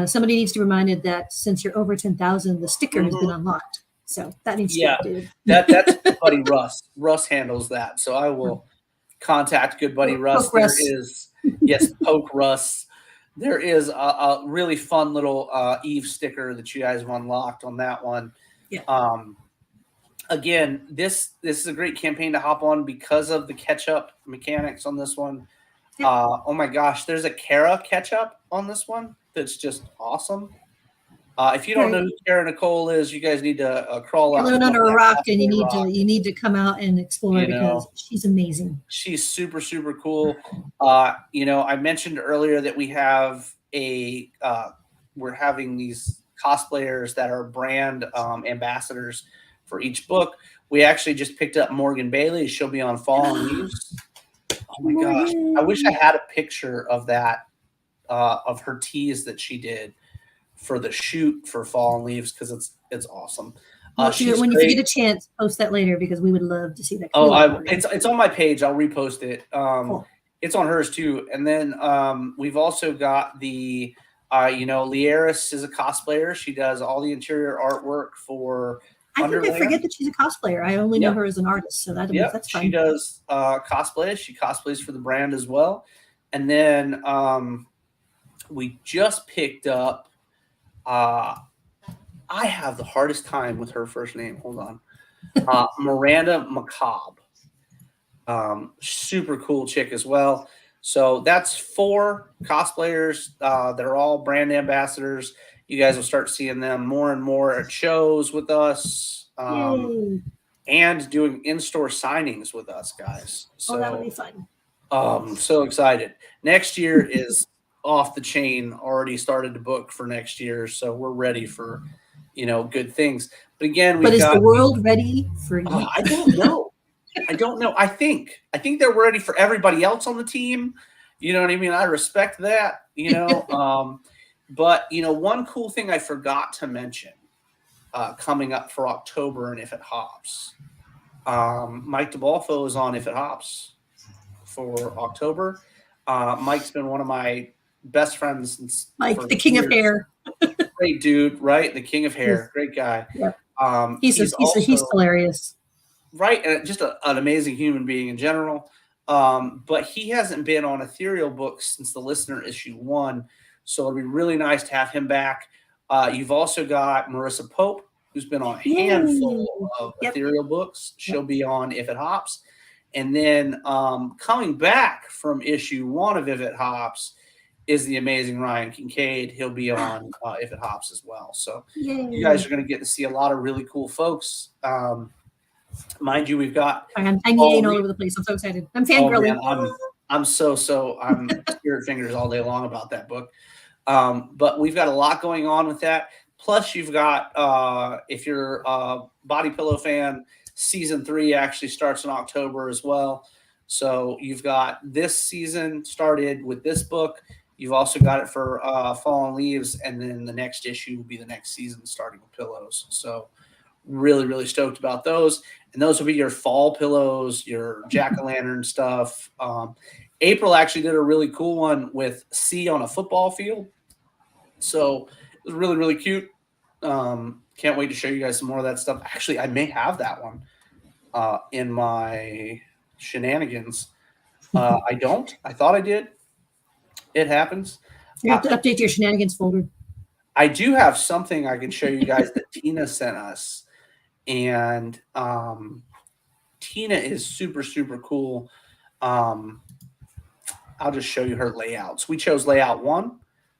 somebody needs to be reminded that since you're over 10,000, the sticker has been unlocked. So that needs to be updated. That's good buddy Russ. Russ handles that. So I will contact good buddy Russ. Poke Russ. Poke Russ. There is a really fun little Eve sticker that you guys have unlocked on that one. Yeah. Again, this is a great campaign to hop on because of the catch-up mechanics on this one. Yeah. Oh my gosh, there's a Kara catch-up on this one that's just awesome. If you don't know who Kara Nicole is, you guys need to crawl out. Living under a rock, and you need to come out and explore because she's amazing. She's super, super cool. I mentioned earlier that we have we're having these cosplayers that are brand ambassadors for each book. We actually just picked up Morgan Bailey. She'll be on Fallen Leaves. Oh my gosh. I wish I had a picture of that, of her tease that she did for the shoot for Fallen Leaves, because it's awesome. When you get a chance, post that later, because we would love to see that. It's on my page. I'll repost it. Cool. It's on hers too. And then we've also got the Lieris is a cosplayer. She does all the interior artwork for Underland. I forget that she's a cosplayer. I only know her as an artist, so that's fine. She does cosplay. She cosplays for the brand as well. And then we just picked up. I have the hardest time with her first name. Hold on. Miranda McCobb. Super cool chick as well. So that's 4 cosplayers. They're all brand ambassadors. You guys will start seeing them more and more at shows with us. and doing in-store signings with us guys. Oh, that would be So fun. so excited. Next year is off the chain, already started to book for next year. So we're ready for, good things. But again, But we've is the got, world ready for you? I don't know. I don't know. I think they're ready for everybody else on the team. You know what I mean? I respect that, but one cool thing I forgot to mention coming up for October and If It Hops. Mike DeBolfo is on If It Hops for October. Mike's been one of my best friends since Like for the king of years. hair. Great dude, right? The king of hair. Yes. Great guy. Yep. He's He's hilarious. right, and just an amazing human being in general. But he hasn't been on Ethereal Books since the Listener issue 1, so it'd be really nice to have him back. You've also got Marissa Pope, who's been on a handful of Ethereal Books. She'll be on If It Hops. And then coming back from issue 1 of If It Hops is the amazing Ryan Kincaid. He'll be on If It Hops as well. So you guys are going to get to see a lot of really cool folks. Mind you, we've got I'm yaying all over the place. I'm so excited. I'm fangirling. I'm spirit fingers all day long about that book. But we've got a lot going on with that. Plus, you've got if you're a Body Pillow fan, season 3 actually starts in October as well. So you've got this season started with this book. You've also got it for Fallen Leaves, and then the next issue will be the next season starting with Pillows. So really, really stoked about those. And those will be your fall pillows, your jack-o'-lantern stuff. April actually did a really cool one with C on a football field. So it was really, really cute. Can't wait to show you guys some more of that stuff. Actually, I may have that one in my shenanigans. I don't. I thought I did. It happens. You have to update your shenanigans folder. I do have something I can show you guys that Tina sent us. And Tina is super, super cool. I'll just show you her layouts. We chose layout 1.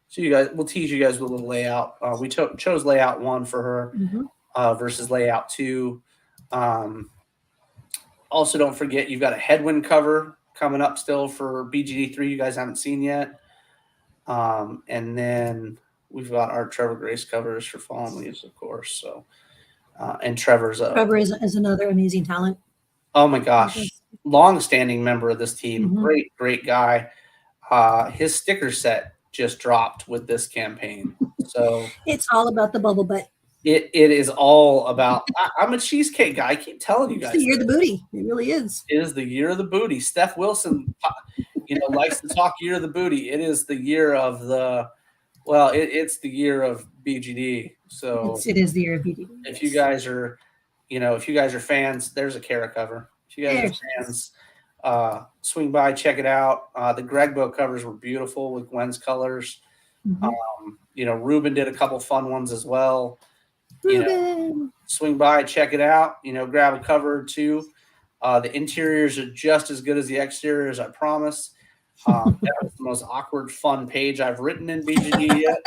So we'll tease you guys with a little layout. We chose layout 1 for her versus layout 2. Also, don't forget, you've got a Headwind cover coming up still for BGD3 you guys haven't seen yet. And then we've got our Trevor Grace covers for Fallen Leaves, of course. So, and Trevor is another amazing talent. Oh my gosh, long-standing member of this team. Great guy. His sticker set just dropped with this campaign. So it's all about the bubble butt. It is all about. I'm a cheesecake guy. I keep telling you guys. It's the year of the booty. It really is. It is the year of the booty. Steph Wilson, likes to talk year of the booty. It is the year of the. Well, it's the year of BGD. So it is the year of BGD. If you guys are, if you guys are fans, there's a Kara cover. If you guys are fans, swing by, check it out. The Gregbo covers were beautiful with Gwen's colors. Ruben did a couple fun ones as well. Swing by, check it out. Grab a cover or two. The interiors are just as good as the exteriors, I promise. That was the most awkward, fun page I've written in BGD yet.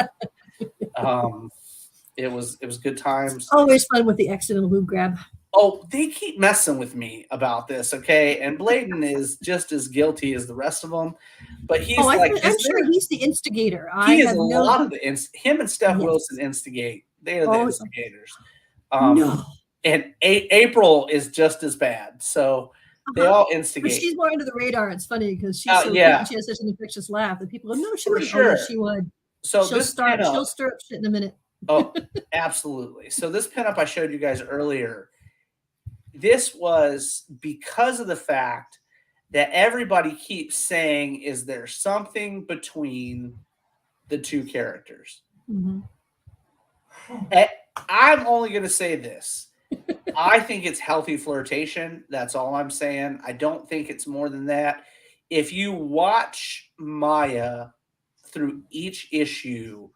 It was good times. Always fun with the accidental boob grab. Oh, they keep messing with me about this, okay? And Bladen is just as guilty as the rest of them, but he's I'm sure he's the instigator. He is a lot of him and Steph Wilson instigate. They are the instigators. And April is just as bad. So they all instigate. But she's more under the radar. It's funny because she's she has such an infectious laugh that people go, no, she wouldn't. Sure. Oh, she would. So she'll stir up shit in a minute. Oh, absolutely. So this pinup I showed you guys earlier, this was because of the fact that everybody keeps saying, is there something between the two characters? I'm only going to say this. I think it's healthy flirtation. That's all I'm saying. I don't think it's more than that. If you watch Maya through each issue,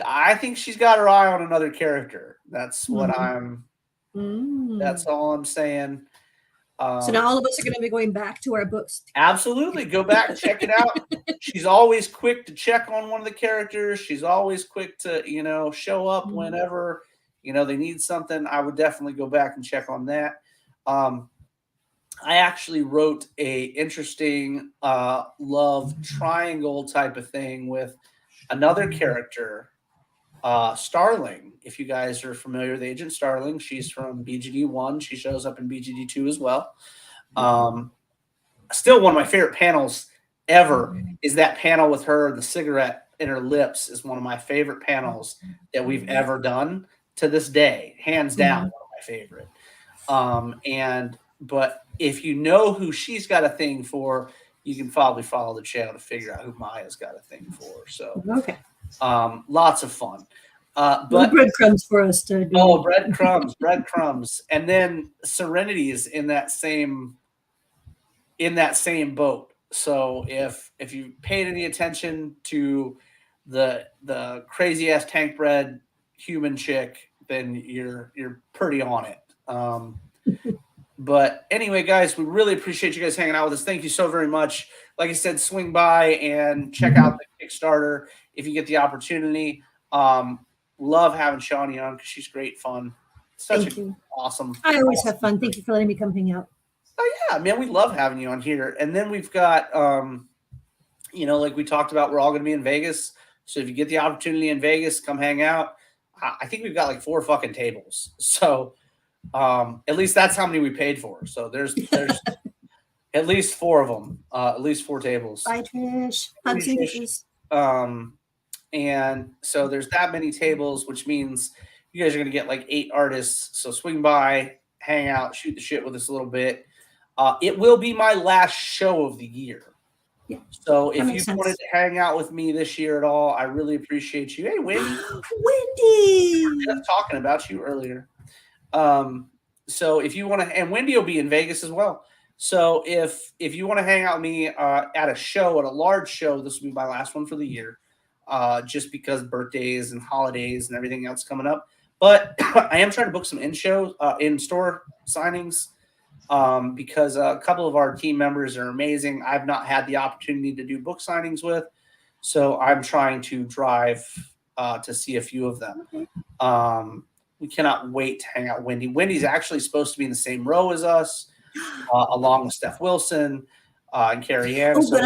I think she's got her eye on another character. That's what that's all I'm saying. So now all of us are going to be going back to our books. Absolutely. Go back, check it out. She's always quick to check on one of the characters. She's always quick to, show up whenever, they need something, I would definitely go back and check on that. I actually wrote a interesting love triangle type of thing with another character, Starling. If you guys are familiar with Agent Starling, she's from BGD 1. She shows up in BGD 2 as well. Still one of my favorite panels ever is that panel with her, the cigarette in her lips is one of my favorite panels that we've ever done to this day. Hands down, one of my favorite. But if you know who she's got a thing for, you can probably follow the channel to figure out who Maya's got a thing for. So, Okay. Lots of fun. But breadcrumbs for us to do. Oh, breadcrumbs. And then Serenity is in that same boat. So if you paid any attention to the crazy ass tank bred human chick, then you're pretty on it. But anyway, guys, we really appreciate you guys hanging out with us. Thank you so very much. Like I said, swing by and check out the Kickstarter if you get the opportunity. Love having Shawnee on because she's great fun. Thank you. Awesome. I always have fun. Thank you for letting me come hang out. Oh yeah, man, we love having you on here. And then we've got, like we talked about, we're all going to be in Vegas. So if you get the opportunity in Vegas, come hang out. I think we've got like 4 fucking tables. So at least that's how many we paid for. So there's at least 4 of them, at least 4 tables. Bye, Trish. Hugs and kisses. And so there's that many tables, which means you guys are going to get like 8 artists. So swing by, hang out, shoot the shit with us a little bit. It will be my last show of the year. Yeah, so if you wanted to hang out with me this year at all, I really appreciate you. Hey, Wendy. Wendy. I was talking about you earlier. So if you want to, and Wendy will be in Vegas as well. So if you want to hang out with me at a show, at a large show, this will be my last one for the year, just because birthdays and holidays and everything else coming up. But I am trying to book some in-store signings because a couple of our team members are amazing. I've not had the opportunity to do book signings with, so I'm trying to drive to see a few of them. We cannot wait to hang out with Wendy. Wendy's actually supposed to be in the same row as us, along with Steph Wilson and Carrie Ann. Oh, but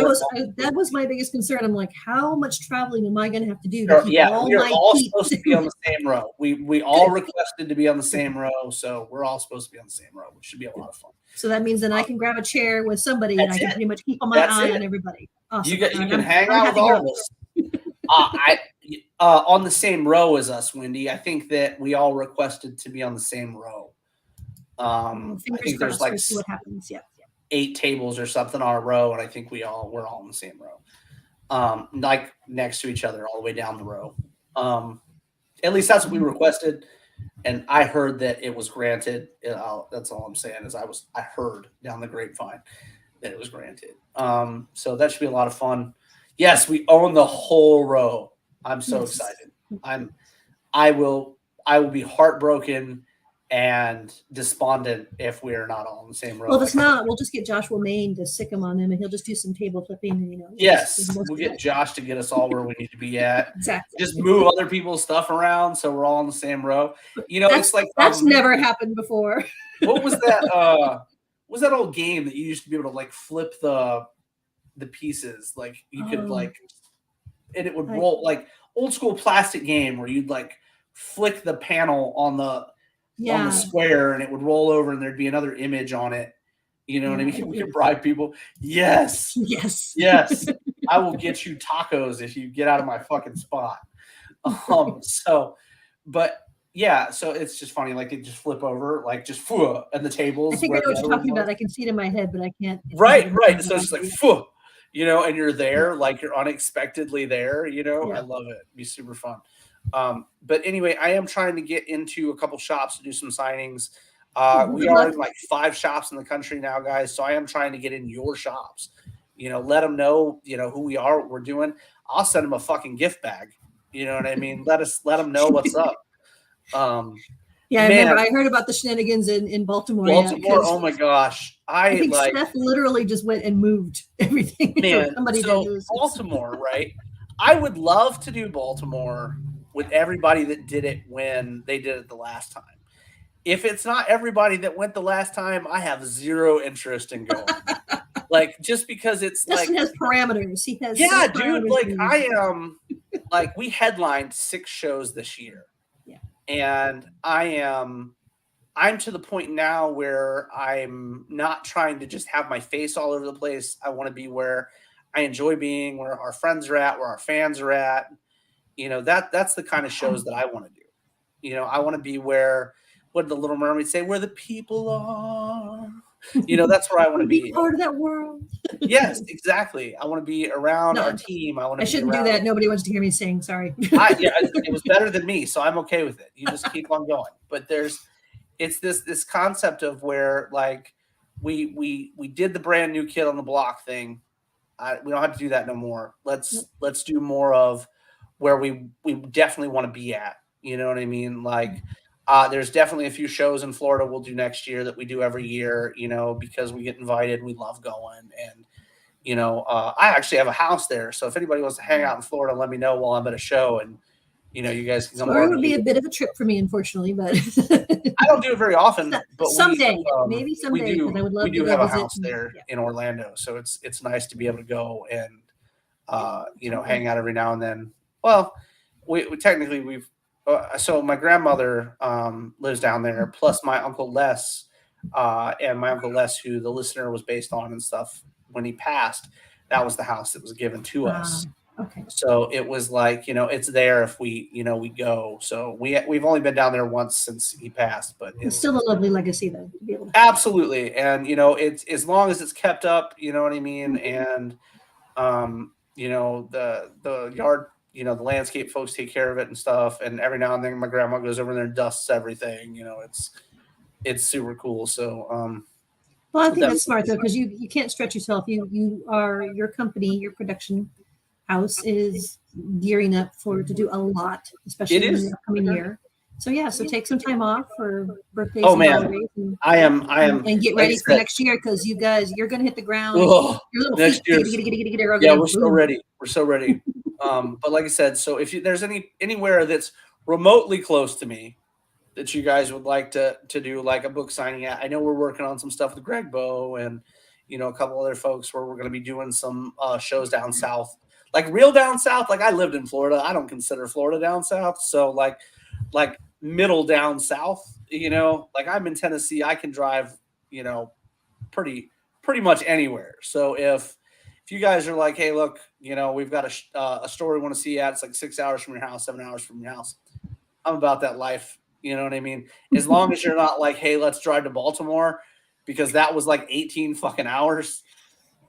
that was my biggest concern. I'm like, how much traveling am I going to have to do? To keep yeah, all we're my all peeps? supposed to be on the same row. We all requested to be on the same row, so we're all supposed to be on the same row, which should be a lot of fun. So that means that I can grab a chair with somebody and I can pretty much keep my eye on everybody. Awesome. You can hang out with all of us. On the same row as us, Wendy. I think that we all requested to be on the same row. I think there's like see what happens. Yeah. 8 tables or something on a row, and I think we're all in the same row, like next to each other all the way down the row. At least that's what we requested, and I heard that it was granted. That's all I'm saying is I heard down the grapevine that it was granted. So that should be a lot of fun. Yes, we own the whole row. I'm so excited. I will be heartbroken and despondent if we are not all in the same row. Well, if it's not, we'll just get Joshua Maine to sick him on him, and he'll just do some table flipping. And, yes, we'll get Josh to get us all where we need to be at. Exactly. Just move other people's stuff around so we're all in the same row. It's like that's never happened before. What was that? Was that old game that you used to be able to like flip the pieces? Like you could and it would roll, like old school plastic game where you'd like flick the panel on the square and it would roll over and there'd be another image on it. You know what I mean? We could bribe people. Yes. I will get you tacos if you get out of my fucking spot. So it's just funny. Like they just flip over, like just and the tables. I think I know what you're talking about. I can see it in my head, but I can't. Right. So it's just like and you're there, like you're unexpectedly there. I love it. It'd be super fun. But anyway, I am trying to get into a couple shops to do some signings. We are in like 5 shops in the country now, guys. So I am trying to get in your shops. Let them know, who we are, what we're doing. I'll send them a fucking gift bag. You know what I mean? Let them know what's up. I remember I heard about the shenanigans in Baltimore. Oh my gosh. I think Steph literally just went and moved everything. Man, so Baltimore, right? I would love to do Baltimore with everybody that did it when they did it the last time. If it's not everybody that went the last time, I have zero interest in going. Like, just because it's Dustin like, has parameters. He has yeah, set dude, parameters like and- I am, like we headlined 6 shows this year. Yeah. And I'm to the point now where I'm not trying to just have my face all over the place. I want to be where I enjoy being, where our friends are at, where our fans are at. You know, that's the kind of shows that I want to do. You know, I want to be where, what did the Little Mermaid say? Where the people are. You know, that's where I want to be. part of that world. Yes, exactly. I want to be around No, our team. I want I to. shouldn't do that. Nobody wants to hear me sing. Sorry. Yeah, it was better than me, so I'm okay with it. You just keep on going. But it's this concept of where like we did the brand new kid on the block thing. We don't have to do that no more. Let's do more of where we definitely want to be at. You know what I mean? Like, there's definitely a few shows in Florida we'll do next year that we do every year, you know, because we get invited. We love going. And, you know, I actually have a house there. So if anybody wants to hang out in Florida, let me know while I'm at a show. And, you know, you guys can come. Florida would be a bit of a trip for me, unfortunately, but I don't do it very often. But someday, maybe someday, because I would love we do to have go a visit. house there Yeah. in Orlando. So it's nice to be able to go and, you know, hang out every now and then. Well, we technically we've, so my grandmother lives down there, plus my Uncle Les, and my Uncle Les, who the listener was based on and stuff when he passed, that was the house that was given to us. Okay. So it was like, you know, it's there if we, you know, we go. So we've only been down there once since he passed, but It's still a lovely legacy, though. To be able to absolutely. And, you know, it's as long as it's kept up, you know what I mean? And, you know, the yard, you know, the landscape folks take care of it and stuff. And every now and then my grandma goes over there and dusts everything. You know, it's super cool. So, well, I think that's smart though, because you can't stretch yourself. You are your company, your production house is gearing up to do a lot, especially in the upcoming year. So yeah, so take some time off for birthdays. Oh, and man. holidays and, I am, and get like ready I for said, next year because you guys you're gonna hit the ground. ugh, Your little next feet, year's- are yeah, gonna we're so boom. ready. We're so ready. But like I said, so if there's anywhere that's remotely close to me that you guys would like to do like a book signing at, I know we're working on some stuff with Greg Bow and, you know, a couple other folks where we're going to be doing some shows down south, like real down south. Like I lived in Florida. I don't consider Florida down south. So like middle down south, you know, like I'm in Tennessee, I can drive, you know, pretty much anywhere. So if you guys are like, hey, look, you know, we've got a store we want to see you at. It's like 6 hours from your house, 7 hours from your house. I'm about that life. You know what I mean? As long as you're not like, hey, let's drive to Baltimore because that was like 18 fucking hours.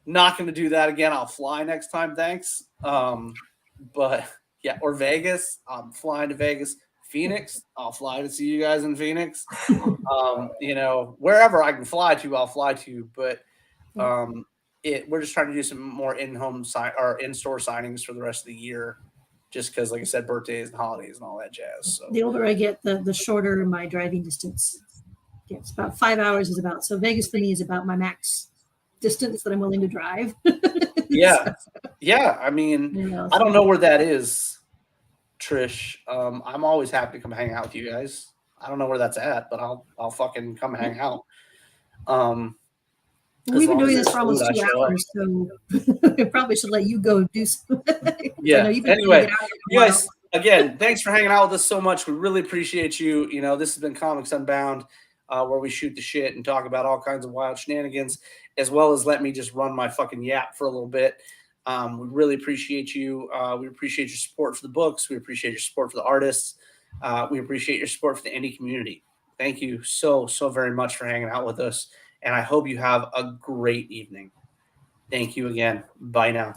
Not going to do that again. I'll fly next time. Thanks. But yeah, or Vegas. I'm flying to Vegas. Phoenix. I'll fly to see you guys in Phoenix. You know, wherever I can fly to, I'll fly to. But we're just trying to do some more in-store signings for the rest of the year. Just because, like I said, birthdays and holidays and all that jazz. So The older I get, the shorter my driving distance gets. About 5 hours is about. So Vegas for me is about my max distance that I'm willing to drive. yeah. I mean, You know, I don't know where that is, Trish. I'm always happy to come hang out with you guys. I don't know where that's at, but I'll fucking come hang out. We've been long doing as this for there's almost food, I 2 show up. hours, so I probably should let you go do some. Yeah. I know you've been Anyway, trying to get out you here a guys, again, thanks for hanging out with us so much. We really appreciate you. You know, this has been Comics Unbound, where we shoot the shit and talk about all kinds of wild shenanigans, as well as let me just run my fucking yap for a little bit. We really appreciate you. We appreciate your support for the books. We appreciate your support for the artists. We appreciate your support for the indie community. Thank you so very much for hanging out with us. And I hope you have a great evening. Thank you again. Bye now.